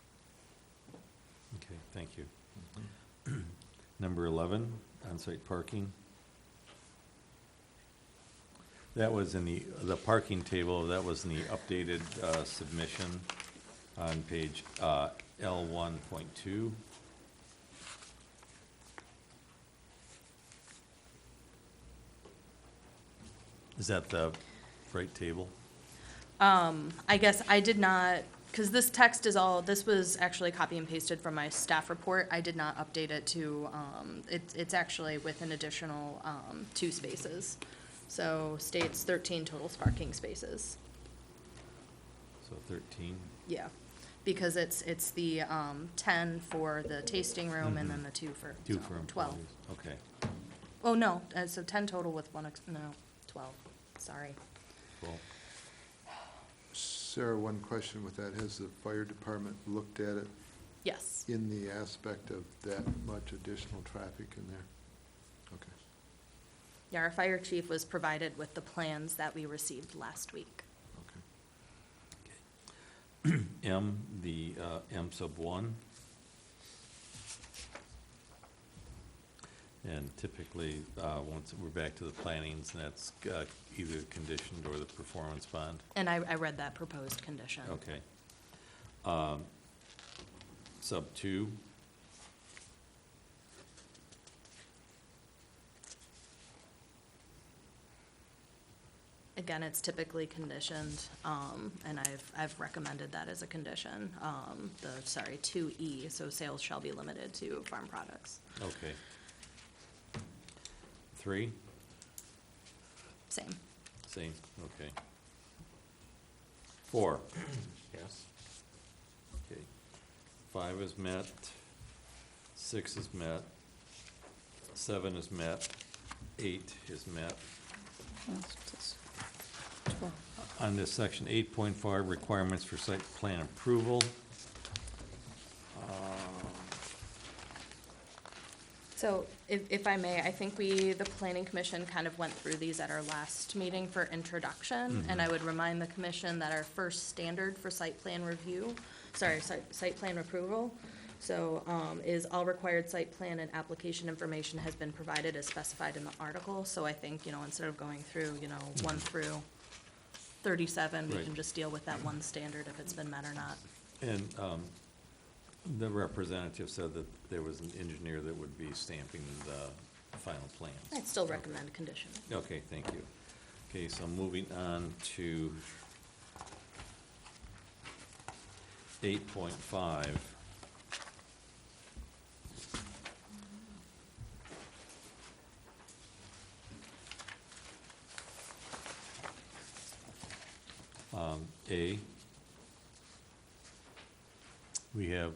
Okay, thank you. Number 11, on-site parking. That was in the parking table, that was in the updated submission on page L1.2. Is that the right table? I guess I did not, because this text this was actually copy and pasted from my staff report. I did not update it to, it's actually with an additional 2 spaces. So states 13 total parking spaces. So 13? Yeah, because it's the 10 for the tasting room and then the 2 for, 2 so for 12. employees. Okay. Oh, no, so 10 total with 1, no, 12, sorry. Well, Sarah, one question with that. Has the fire department looked at it Yes. in the aspect of that much additional traffic in there? Okay. Yeah, our fire chief was provided with the plans that we received last week. Okay. M, the M sub 1. And typically, once we're back to the plannings, and that's either conditioned or the performance bond. And I read that proposed condition. Okay. Sub 2. Again, it's typically conditioned, and I've recommended that as a condition. 2E, so sales shall be limited to farm products. Okay. 3, Same. same, okay. 4, Yes. okay. 5 is met, 6 is met, 7 is met, 8 is met. On this section 8.5, requirements for site plan approval. So if I may, I think the planning commission kind of went through these at our last meeting for introduction. And I would remind the commission that our first standard for site plan approval, is all required site plan and application information has been provided as specified in the article. So I think, instead of going through, 1 through 37, we Right. can just deal with that one standard if it's been met or not. And the representative said that there was an engineer that would be stamping the final plans. I'd still recommend condition. Okay, thank you. Okay, so moving on to 8.5. A, we have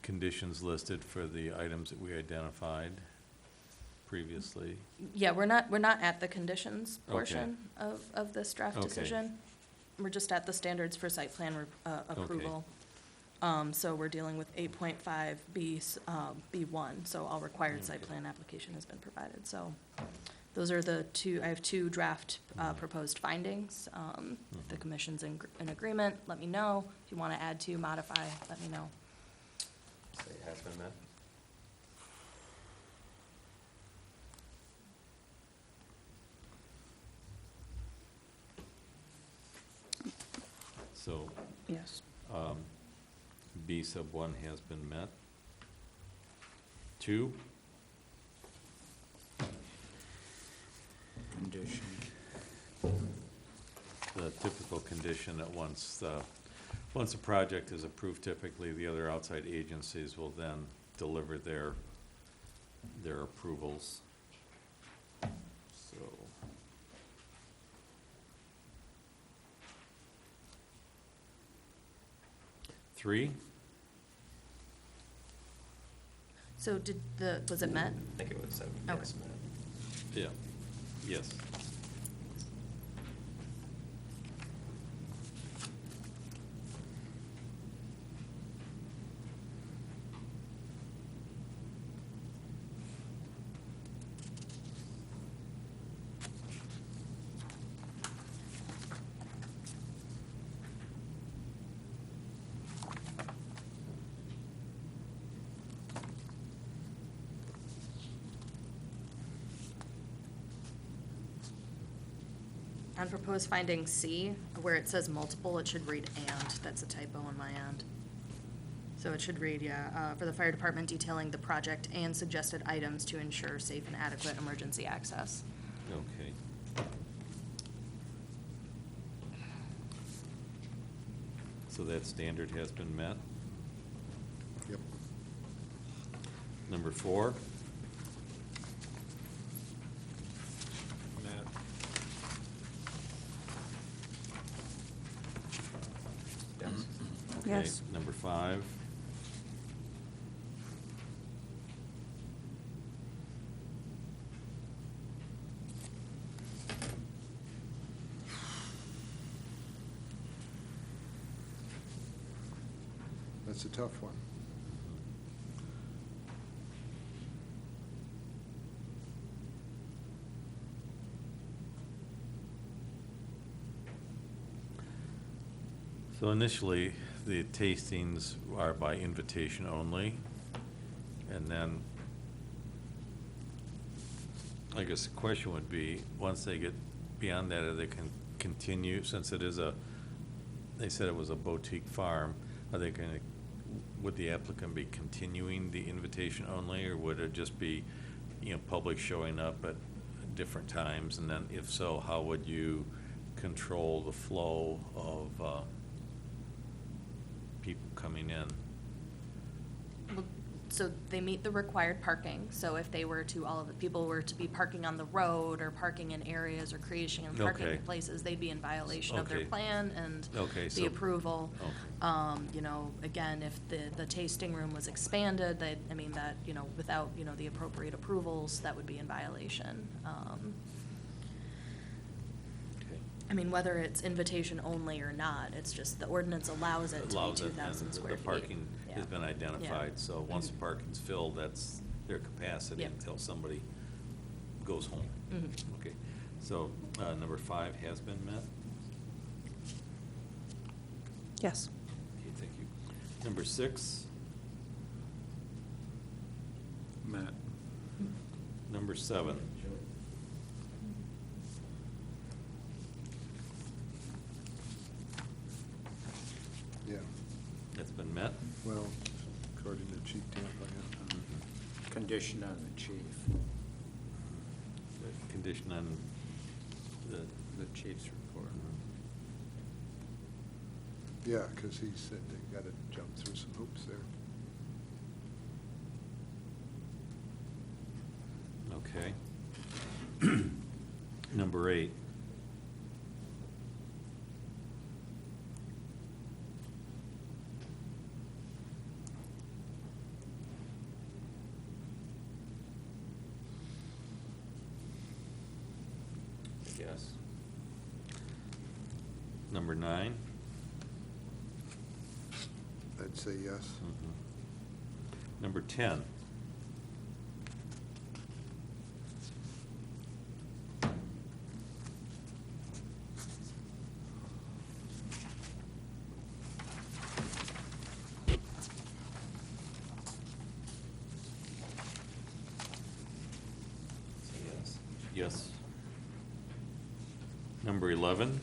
conditions listed for the items that we identified previously. Yeah, we're not at the conditions Okay. portion of this draft Okay. decision. We're just at the standards for site plan approval. So we're dealing with 8.5 B1, so all required site plan application has been provided. So those are I have 2 draft proposed findings. If the commission's in agreement, let me know. If you want to add to, modify, let me know. Say it has been met. So Yes. B sub 1 has been met. 2, Condition. the typical condition that once a project is approved, typically the other outside agencies will then deliver their approvals. So. Three, So was it met? I think it was said, Okay. yes, met. yeah, yes. On proposed finding C, where it says multiple, it should read and. That's a typo on my end. So it should read, for the fire department detailing the project and suggested items to ensure safe and adequate emergency access. Okay. So that standard has been met. Yep. Number 4, Met. Yes. okay. Yes. Number 5, That's a tough one. So initially, the tastings are by invitation only, and then I guess the question would be, once they get beyond that, are they can continue, since it is they said it was a boutique farm, are they gonna, would the applicant be continuing the invitation only, or would it just be, public showing up at different times? And then if so, how would you control the flow of, people coming in? Well, so they meet the required parking, so if they were to, all of the people were to be parking on the road or parking in areas or creating parking Okay. places, they'd be in violation of their Okay. plan and Okay, the so- approval. Okay. Again, if the tasting room was expanded, without, the appropriate approvals, that would be in violation. Okay. Whether it's invitation only or not, it's just the ordinance allows it to be Allows it, 2,000 and square the feet. parking has Yeah. been identified, so once the Mhm. parking's filled, that's their capacity Yep. until somebody goes home. Mhm. Okay, so, number 5 has been met? Yes. Okay, thank you. Number 6? Matt? Number 7? Yeah, That's been met? well, according to Chief Tampa, yeah. Conditioned on the chief, Condition on the, the chief's report. Yeah, because he said they gotta jump through some hoops there. okay. Number 8? Yes. Number 9? I'd say yes. Mhm. Number 10? So yes. Yes. Number 11?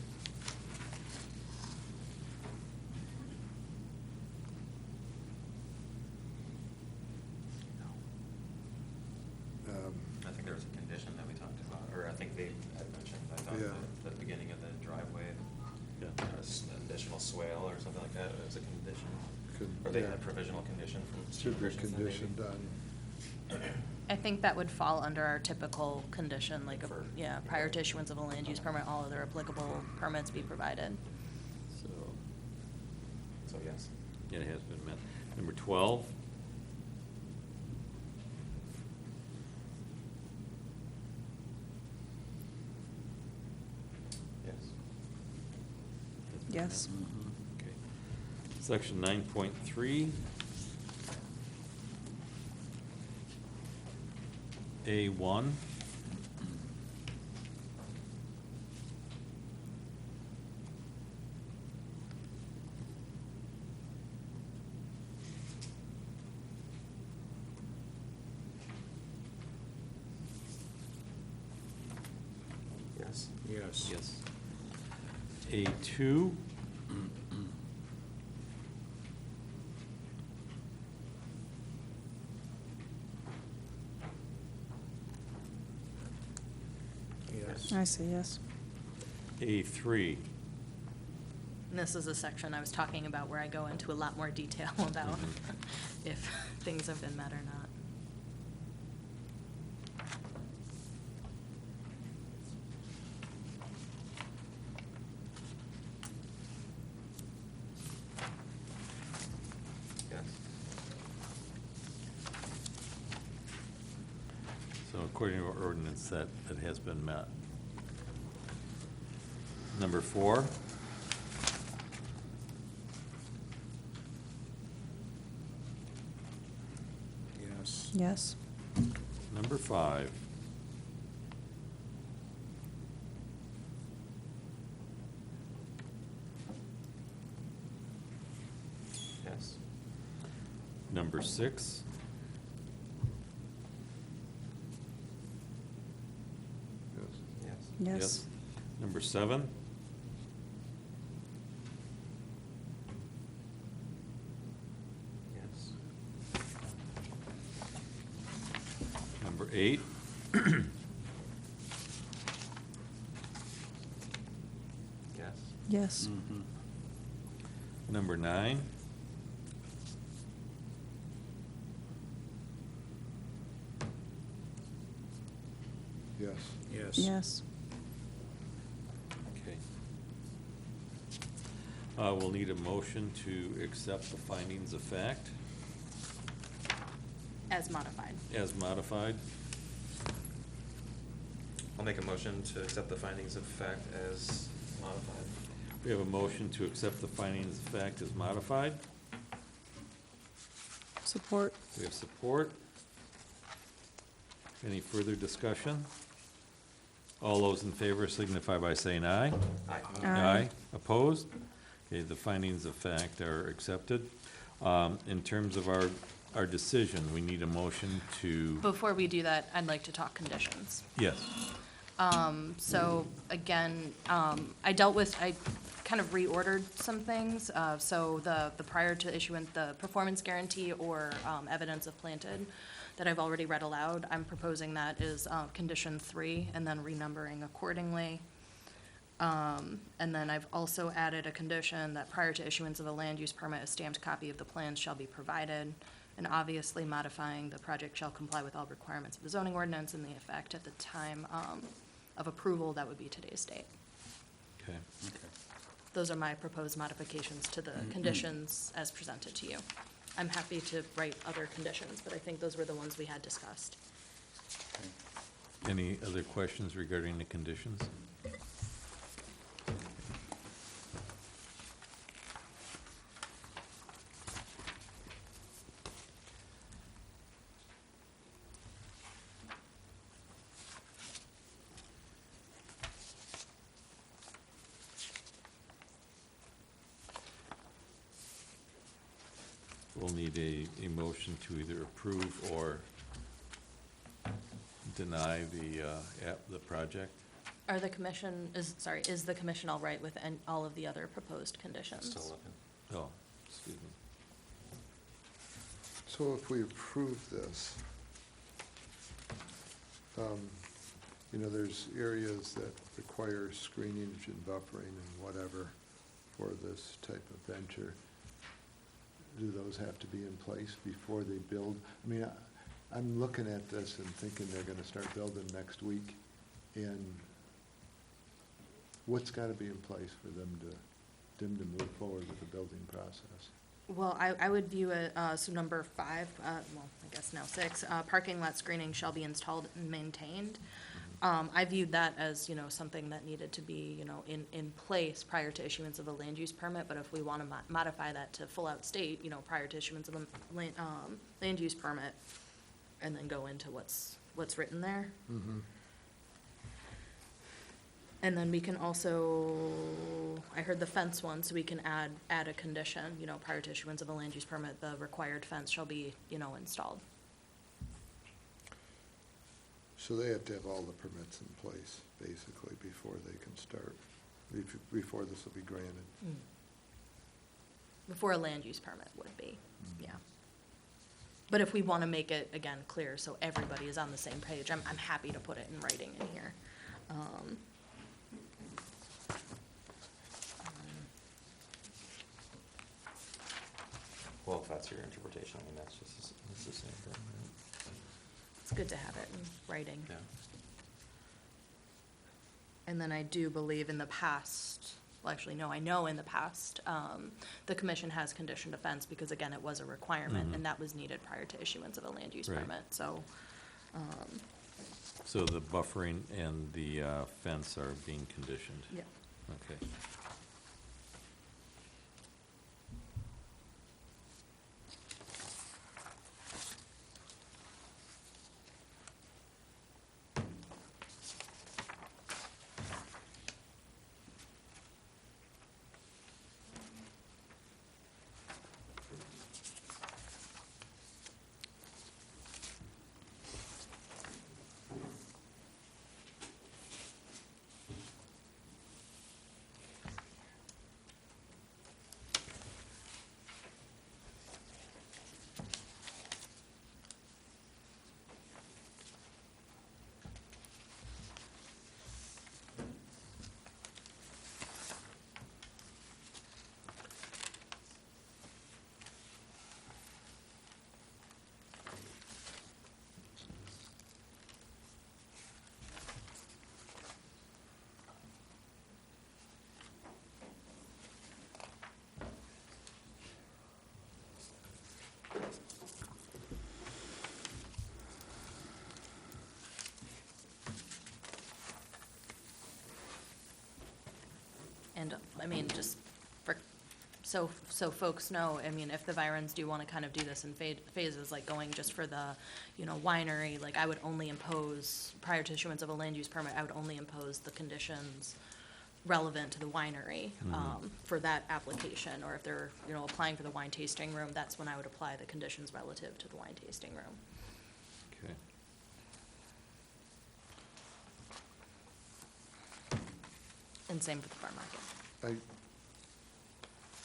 I think there was a condition that we talked about, or I think they had mentioned, I thought, Yeah. the beginning of the driveway, Yeah. additional swale or something like that, it was a condition. Could- Or they yeah. had provisional condition from Should Steve be Christensen, maybe? conditioned on, I think that would fall under our typical condition, like, For- prior to issuance of a land use permit, all other applicable permits be provided. So, So yes. yeah, it has been met. Number 12? Yes. Has been Yes. met. Okay. Section 9.3. A1. Yes. Yes. Yes. A2. Yes. I say yes. A3. And this is a section I was talking about where I go into a lot more detail about Mhm. if things have been met or not. Yes. So according to our ordinance, that has been met. Number 4. Yes. Number 5. Yes. Number 6. Yes. Yes. Yes. Number 7. Yes. Number 8. Yes. Yes. Number 9. Yes. Yes. Yes. Okay. We'll need a motion to accept the findings of fact As modified. as modified. I'll make a motion to accept the findings of fact as modified. We have a motion to accept the findings of fact as modified. Support. We have support. Any further discussion? All those in favor signify by saying aye. Aye. Aye. Opposed? Okay, the findings of fact are accepted. In terms of our decision, we need a motion to, Before we do that, I'd like to talk conditions. yes, So again, I kind of reordered some things. So the prior to issuance, the performance guarantee or evidence of planted that I've already read aloud, I'm proposing that is condition 3 and then renumbering accordingly. And then I've also added a condition that prior to issuance of a land use permit, a stamped copy of the plans shall be provided. And obviously modifying the project shall comply with all requirements of the zoning ordinance and the effect at the time of approval, that would be today's date. okay. Those are my proposed modifications to the conditions as presented to you. I'm happy to write other conditions, but I think those were the ones we had discussed. Any other questions regarding the conditions? We'll need a motion to either approve or deny the project. Are the commission, is the commission all right with all of the other proposed conditions? Still looking. Oh, excuse me. So if we approve this, there's areas that require screenage and buffering and whatever for this type of venture. Do those have to be in place before they build? I mean, I'm looking at this and thinking they're gonna start building next week, and what's gotta be in place for them to move forward with the building process? Well, I would view it, so number 5, well, I guess now 6, parking lot screening shall be installed and maintained. I viewed that as, something that needed to be, in place prior to issuance of a land use permit, but if we want to modify that to full out state, prior to issuance of a land use permit, and then go into what's written there. Mm-hmm. And then we can also, I heard the fence one, so we can add a condition, prior to issuance of a land use permit, the required fence shall be, installed. So they have to have all the permits in place, basically, before they can start, before this will be granted. Before a land use permit would be, yeah. But if we want to make it, again, clear, so everybody is on the same page, I'm happy to put it in writing in here. Well, if that's your interpretation, I mean, it's the same thing, right? It's good to have it in writing. Yeah. And then I do believe in the past, well, actually, no, I know in the past, the commission has conditioned a fence because, again, it was a requirement, Mhm. and that was needed prior to issuance of a land use Right. permit, so. So the buffering and the fence are being conditioned? Yeah. Okay. And, I mean, just for, so folks know, I mean, if the Virons do want to kind of do this in phases, like going just for the, you know, winery, like I would only impose, prior to issuance of a land use permit, I would only impose the conditions relevant to the winery for that application. Or if they're, you know, applying for the wine tasting room, that's when I would apply the conditions relative to the wine tasting room. Okay. And same for the farm market.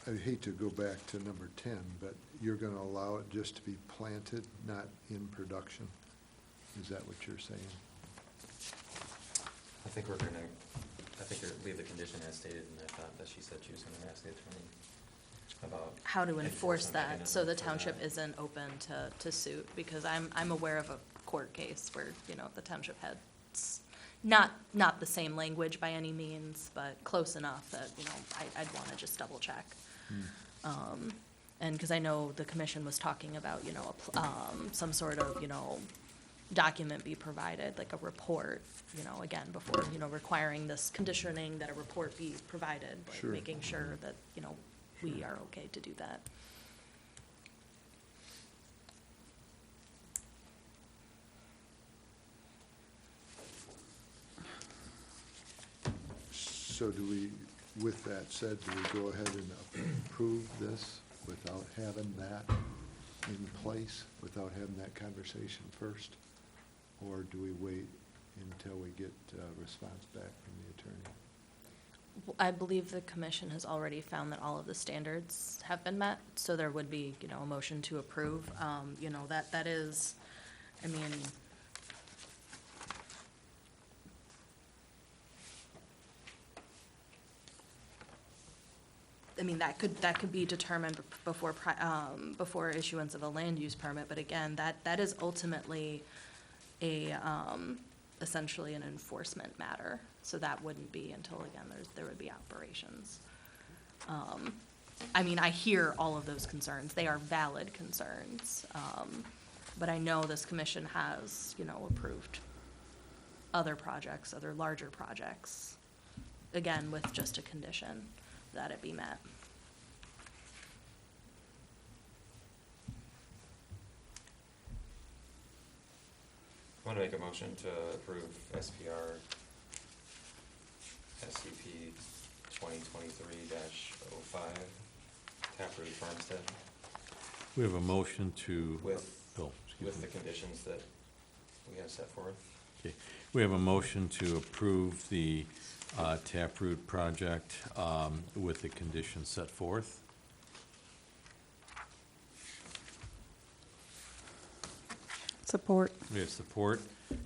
I hate to go back to number 10, but you're going to allow it just to be planted, not in production? Is that what you're saying? I think leave the condition as stated, and I thought that she said she was gonna ask the attorney about. How to enforce enforcement that, so the mechanism for township that. isn't open to suit, because I'm aware of a court case where, you know, the township had not the same language by any means, but close enough that, you know, I'd wanna just double check. And, because I know the commission was talking about, you know, some sort of, you know, document be provided, like a report, you know, again, before, you know, requiring this conditioning that a report be provided, like Sure. making sure that, you know, we are okay to do that. So do we, with that said, do we go ahead and approve this without having that in place, without having that conversation first? Or do we wait until we get a response back from the attorney? I believe the commission has already found that all of the standards have been met, so there would be, you know, a motion to approve. You know, that is, I mean, that could be determined before issuance of a land use permit, but again, that is ultimately essentially an enforcement matter, so that wouldn't be until, again, there would be operations. I mean, I hear all of those concerns, they are valid concerns, but I know this commission has, you know, approved other projects, other larger projects, again, with just a condition that it be met. I want to make a motion to approve SPR SCP 2023-05, Taproot Farmstead, We have a motion to. with, Oh, excuse with me. the conditions that we have set forth. Okay. We have a motion to approve the Taproot project with the conditions set forth. Support. We have support.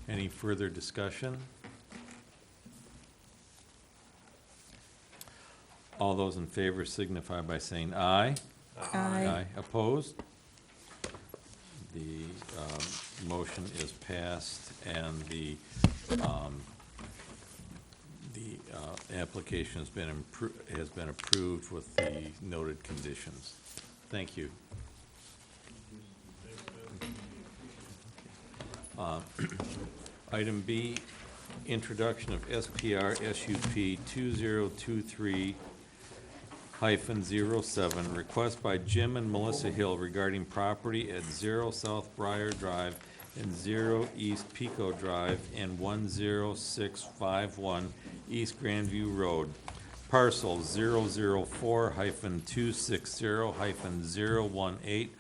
Any further discussion? All those in favor signify by saying aye. Aye. Opposed? The motion is passed and the application has been approved with the noted conditions. Thank you. Item B, introduction of SPR SUP 2023-07, request by Jim and Melissa Hill regarding property at 0 South Briar Drive and 0 East Pico Drive and 10651 East Grandview Road. Parcel 004-260-018-00,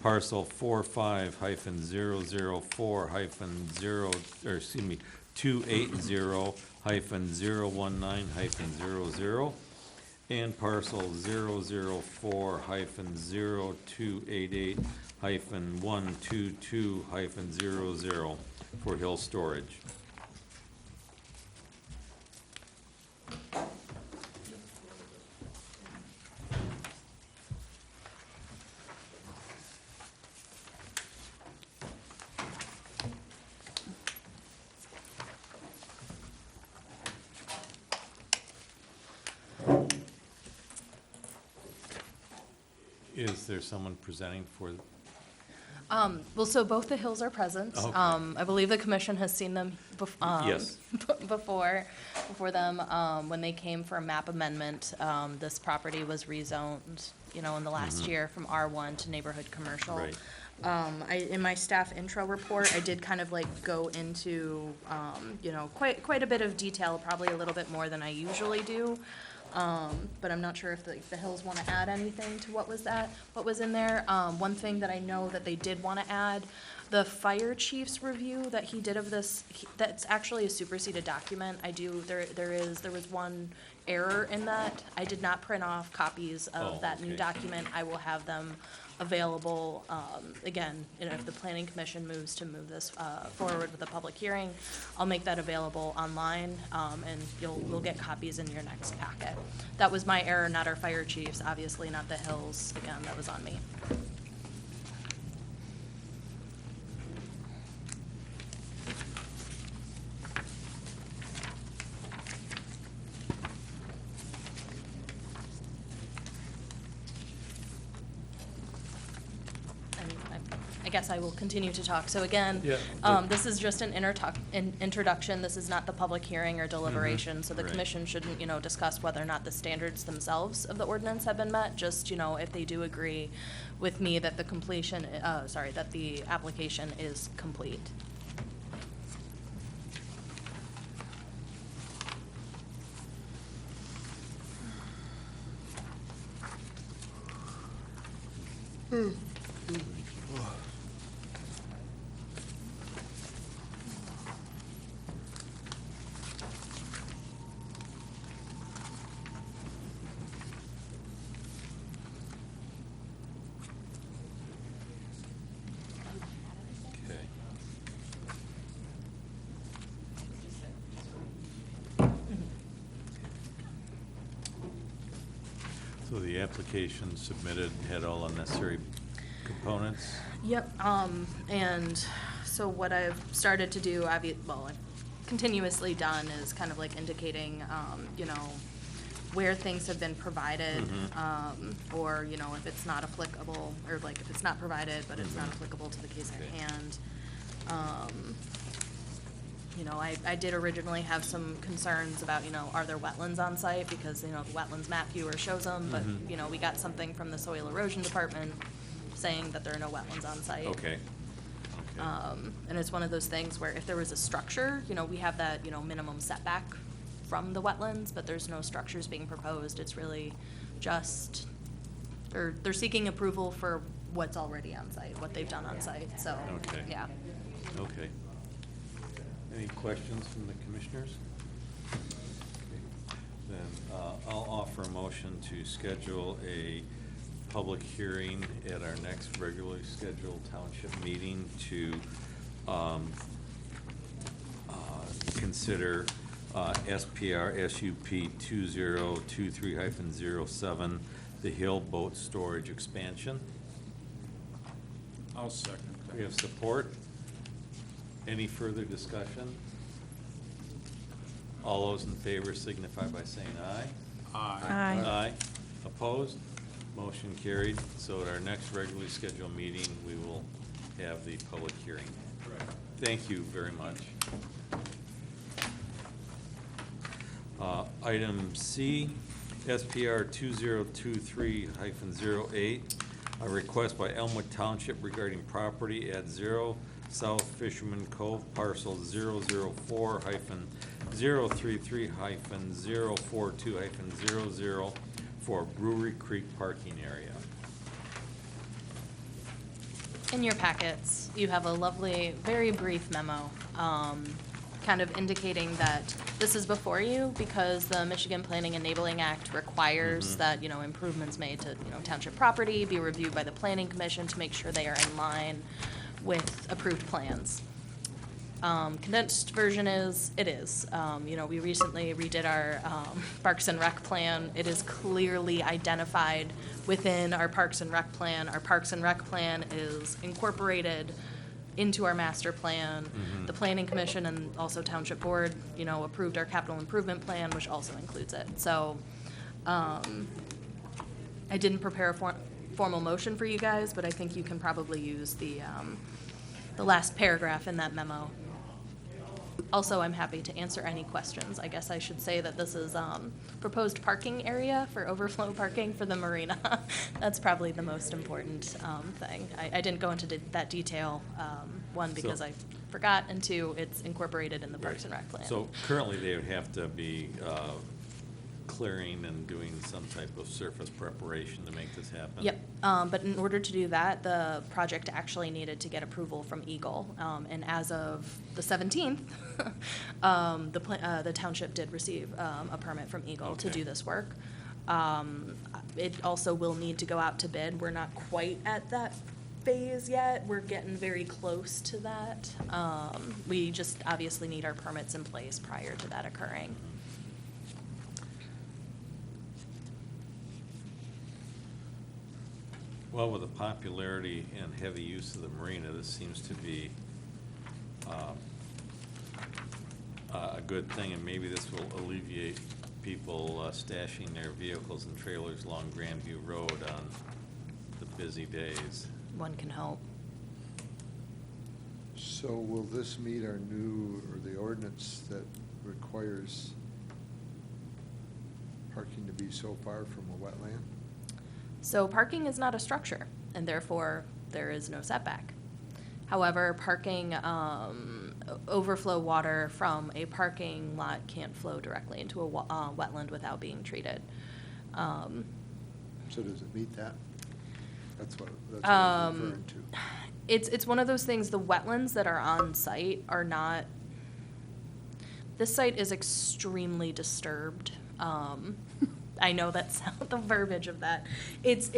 parcel 280-280-019-00, and parcel 004-0288-122-00 for Hill Storage. Is there someone presenting for? Well, so both the hills are present. Okay. I believe the commission has seen them Yes. before them, when they came for a map amendment. This property was rezoned, in the last year from R1 to neighborhood commercial. Right. In my staff intro report, I did kind of go into, quite a bit of detail, probably a little bit more than I usually do. But I'm not sure if the Hills want to add anything to what was in there. One thing that I know that they did want to add, the fire chief's review that he did of this, that's actually a superseded document. There was one error in that. I did not print off copies of that new okay. document. I will have them available, again, if the planning commission moves to move this forward with a public hearing, I'll make that available online, and we'll get copies in your next packet. That was my error, not our fire chiefs, obviously not the Hills. Again, that was on me. I guess I will continue to talk. So again, this is just an introduction. This is not the public hearing or deliberation. So the Right. commission shouldn't, discuss whether or not the standards themselves of the ordinance have been met. Just, if they do agree with me that that the application is complete. Okay. So the application submitted had all unnecessary components? Yep, and so what I've started to do, I've continuously done is kind of indicating, where things have been provided, or, if it's not applicable, or if it's not provided, but it's not applicable to the case at Okay. hand. I did originally have some concerns about, are there wetlands on site? Because, the wetlands map viewer shows them, but, we got something from the soil erosion department saying that there are no wetlands on site. Okay. And it's one of those things where if there was a structure, we have that, minimum setback from the wetlands, but there's no structures being proposed. It's really just, they're seeking approval for what's already on site, what they've done on site, so, Okay. yeah. Okay. Any questions from the commissioners? Okay. Then I'll offer a motion to schedule a public hearing at our next regularly scheduled township meeting to consider SPR SUP 2023-07, the Hill Boat Storage Expansion. I'll second that. We have support. Any further discussion? All those in favor signify by saying aye. Aye. Aye. Opposed? Motion carried. So at our next regularly scheduled meeting, we will have the public hearing. Thank you very much. Item C, SPR 2023-08, a request by Elmwood Township regarding property at 0 South Fisherman Cove, parcel 004-033-042-00 for Brewery Creek parking area. In your packets, you have a lovely, very brief memo, kind of indicating that this is before you because the Michigan Planning Enabling Act requires that, improvements made to, township property be reviewed by the Planning Commission to make sure they are in line with approved plans. Condensed version is, it is. We recently redid our Parks and Rec plan. It is clearly identified within our Parks and Rec plan. Our Parks and Rec plan is incorporated into our master plan. The Planning Commission and also Township Board, approved our capital improvement plan, which also includes it. So, I didn't prepare a formal motion for you guys, but I think you can probably use the last paragraph in that memo. Also, I'm happy to answer any questions. I guess I should say that this is proposed parking area for overflow parking for the marina. That's probably the most important thing. I didn't go into that detail, one, because So- I forgot, and two, it's incorporated in the Parks and Rec plan. So currently, they would have to be clearing and doing some type of surface preparation to make this happen? Yep, but in order to do that, the project actually needed to get approval from Eagle. And as of the 17th, the township did receive a permit from Eagle to Okay. do this work. It also will need to go out to bid. We're not quite at that phase yet. We're getting very close to that. We just obviously need our permits in place prior to that occurring. Well, with the popularity and heavy use of the marina, this seems to be a good thing, and maybe this will alleviate people stashing their vehicles and trailers along Grandview Road on the busy days. One can hope. So will this meet our new, or the ordinance that requires parking to be so far from a wetland? So parking is not a structure, and therefore there is no setback. However, parking, overflow water from a parking lot can't flow directly into a wetland without being treated. So does it meet that? That's what I'm referring to. It's one of those things, the wetlands that are on site are not, this site is extremely disturbed. I know that's the verbiage of that. It's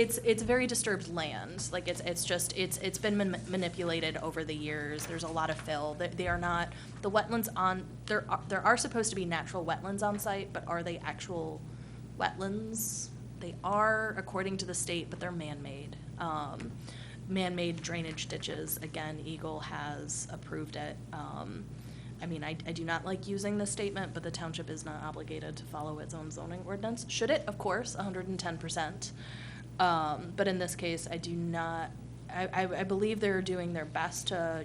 very disturbed land. Like it's been manipulated over the years. There's a lot of fill. They are not, the wetlands on, there are supposed to be natural wetlands on site, but are they actual wetlands? They are, according to the state, but they're man-made. Man-made drainage ditches, again, Eagle has approved it. I mean, I do not like using this statement, but the township is not obligated to follow its own zoning ordinance. Should it? Of course, 110%. But in this case, I do not, I believe they're doing their best to,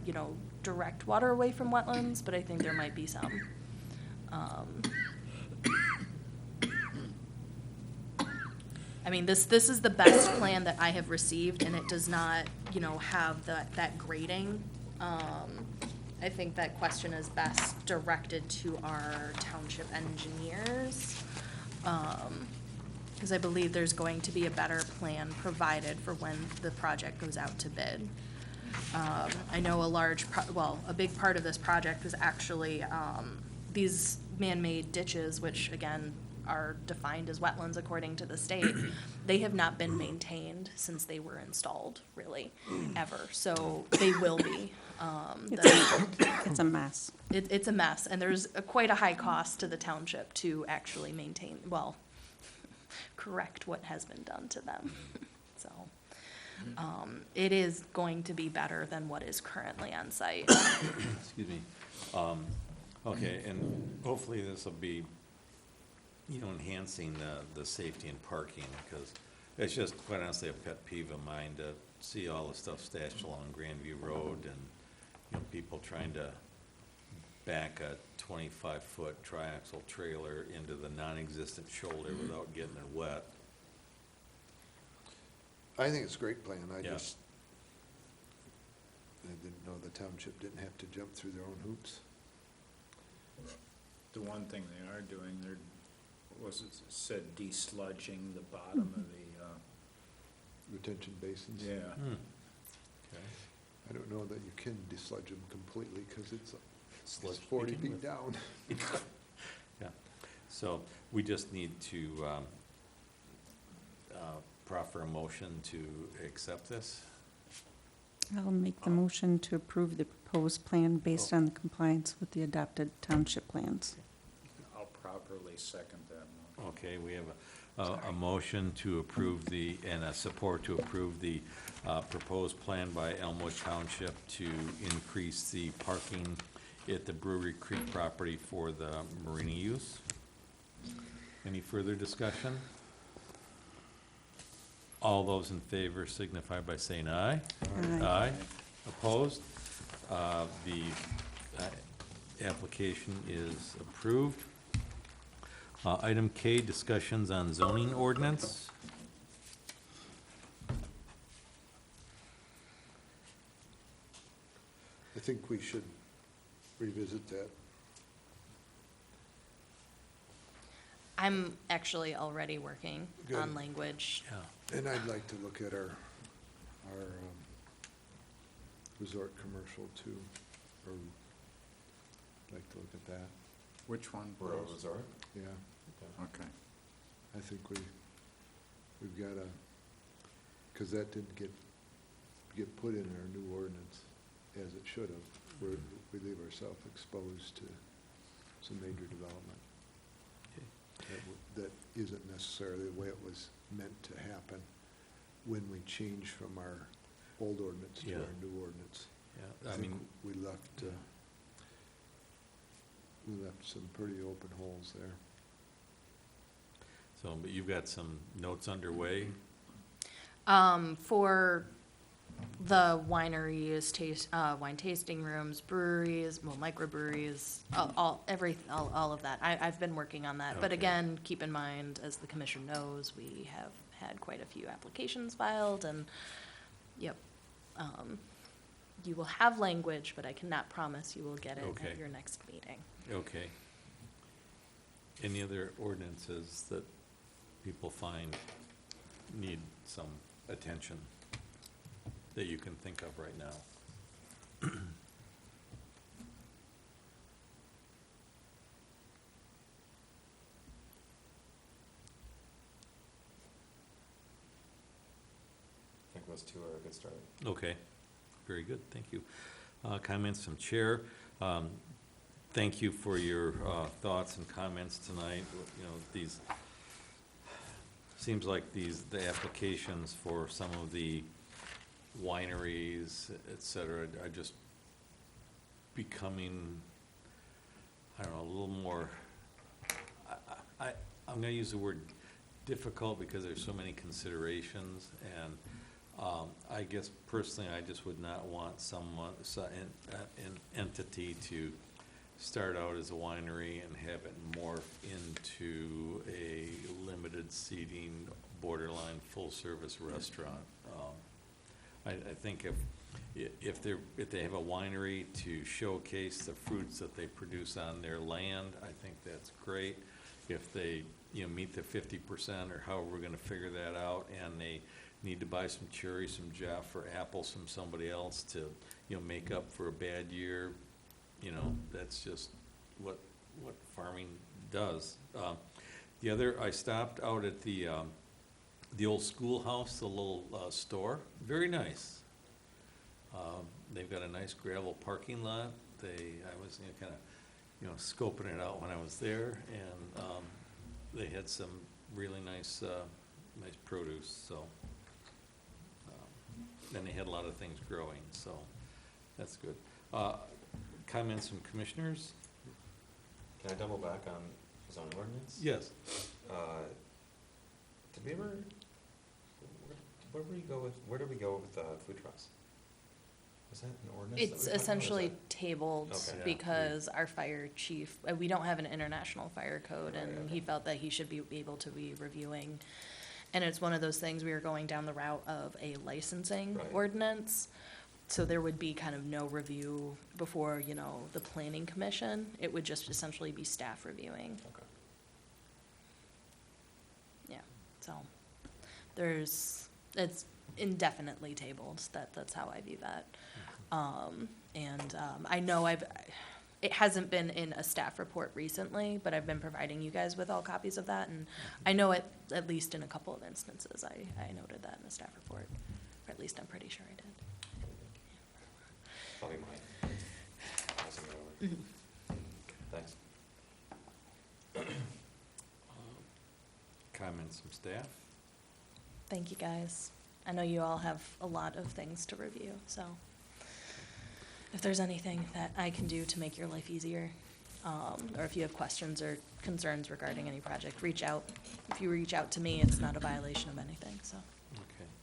direct water away from wetlands, but I think there might be some. I mean, this is the best plan that I have received, and it does not, have that grading. I think that question is best directed to our township engineers. Because I believe there's going to be a better plan provided for when the project goes out to bid. I know a big part of this project was actually, these man-made ditches, which again, are defined as wetlands according to the state. They have not been maintained since they were installed, really, ever. So they will be. It's a mess. It's a mess, and there's quite a high cost to the township to actually maintain, correct what has been done to them. So, it is going to be better than what is currently on site. Excuse me. Okay, and hopefully this will be, enhancing the safety and parking, because it's just quite honestly a pet peeve of mine to see all the stuff stashed along Grandview Road and, people trying to back a 25-foot triaxle trailer into the non-existent shoulder without getting it wet. I think it's a great plan. I Yeah. didn't know the township didn't have to jump through their own hoops. The one thing they are doing, said desludging the bottom of the, Retention basins. yeah. Okay. I don't know that you can dislodge them completely, because it's Sludge 40 begin feet with. down. Yeah, so we just need to proffer a motion to accept this. I'll make the motion to approve the proposed plan based on the compliance with the adopted township plans. I'll properly second that motion. Okay, we have a motion to approve and a support to approve the proposed plan by Elmwood Township to increase the parking at the Brewery Creek property for the marina use. Any further discussion? All those in favor signify by saying aye. Aye. Aye. Opposed? The application is approved. Item K, discussions on zoning ordinance. I think we should revisit that. I'm actually already working on Good. language. Yeah. And I'd like to look at our resort commercial too, or like to look at that, Which one? Rural please? resort? yeah. Okay. I think we've got to, because that didn't get put in our new ordinance as it should have. We leave ourselves exposed to some major development that isn't necessarily the way it was meant to happen when we changed from our old ordinance to Yeah. our new ordinance. Yeah, I I think mean, we left some pretty open holes there. so, but you've got some notes underway. For the wineries, wine tasting rooms, breweries, well, microbreweries, all of that. I've been working on that. But Okay. again, keep in mind, as the commission knows, we have had quite a few applications filed and, yep. You will have language, but I cannot promise you will get it Okay. at your next meeting. Okay. Any other ordinances that people find need some attention that you can think of right now? I think those two are a good start. Okay, very good, thank you. Comments from chair. Thank you for your thoughts and comments tonight. You know, these, seems like the applications for some of the wineries, et cetera, are just becoming, I don't know, a little more, I'm gonna use the word difficult because there's so many considerations, and I guess personally, I just would not want an entity to start out as a winery and have it morph into a limited seating, borderline full-service restaurant. I think if they have a winery to showcase the fruits that they produce on their land, I think that's great. If they, meet the 50% or however we're gonna figure that out, and they need to buy some cherries from Jeff or apples from somebody else to, make up for a bad year, that's just what farming does. The other, I stopped out at the old schoolhouse, the little store, very nice. They've got a nice gravel parking lot. I was kind of, scoping it out when I was there, and they had some really nice produce, so. And they had a lot of things growing, so that's good. Comments from commissioners? Can I double back on zoning ordinance? Yes. Did we ever, where did we go with food trucks? Was that an ordinance? that It's we talked about, or is essentially that- tabled Okay. because our fire chief, we don't have an international fire code, Right, and okay. he felt that he should be able to be reviewing. And it's one of those things, we were going down the route of a licensing Right. ordinance. So there would be kind of no review before, the planning commission. It would just essentially be staff reviewing. Okay. Yeah, so it's indefinitely tabled. That's how I view that. I know it hasn't been in a staff report recently, but I've been providing you guys with all copies of that, and I know at least in a couple of instances, I noted that in the staff report, or at least I'm pretty sure I did. Probably mine. Passing it over. Thanks. Comments from staff? Thank you, guys. I know you all have a lot of things to review, so if there's anything that I can do to make your life easier, or if you have questions or concerns regarding any project, reach out. If you reach out to me, it's not a violation of anything, so.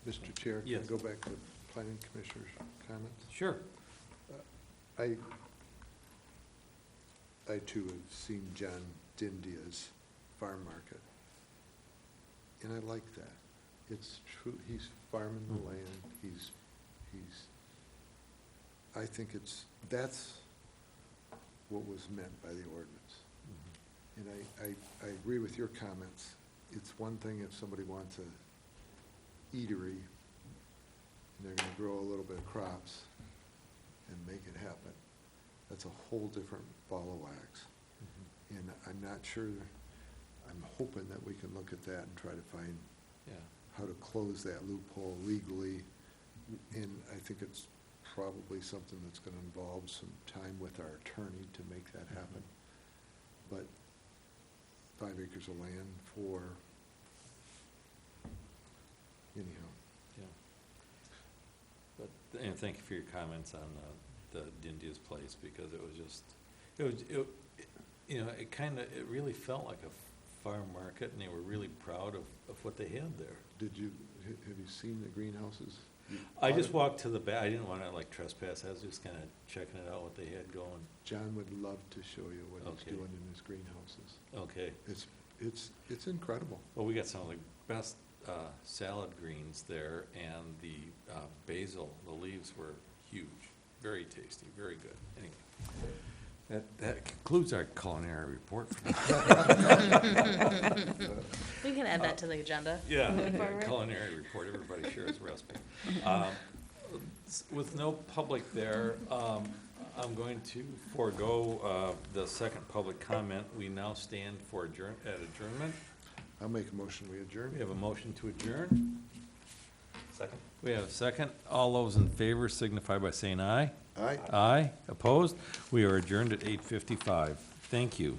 Mr. Chair, can I Yes. go back to planning commissioner's comments? Sure. I too have seen John Dindia's farm market, and I like that. It's true, he's farming the land, I think that's what was meant by the ordinance. And I agree with your comments. It's one thing if somebody wants a eatery, and they're gonna grow a little bit of crops and make it happen. That's a whole different ball of wax. And I'm not sure, I'm hoping that we can look at that and try to find Yeah. how to close that loophole legally. And I think it's probably something that's gonna involve some time with our attorney to make that happen. But 5 acres of land for, anyhow. Yeah. But, and thank you for your comments on the Dindia's place, because it was just, you know, it really felt like a farm market, and they were really proud of what they had there. Have you seen the greenhouses? I just walked to the back, I didn't wanna like trespass, I was just kinda checking it out, what they had going. John would love to show you what he's Okay. doing in his greenhouses. Okay, It's incredible. well, we got some of the best salad greens there, and the basil, the leaves were huge, very tasty, very good. Anyway, that concludes our culinary report. We can add that to the agenda. Yeah, Moving forward. culinary report, everybody shares a recipe. With no public there, I'm going to forego the second public comment. We now stand for adjournment. I'll make a motion, we adjourn. We have a motion to adjourn. Second? We have a second. All those in favor signify by saying aye. Aye. Aye. Opposed? We are adjourned at 8:55. Thank you.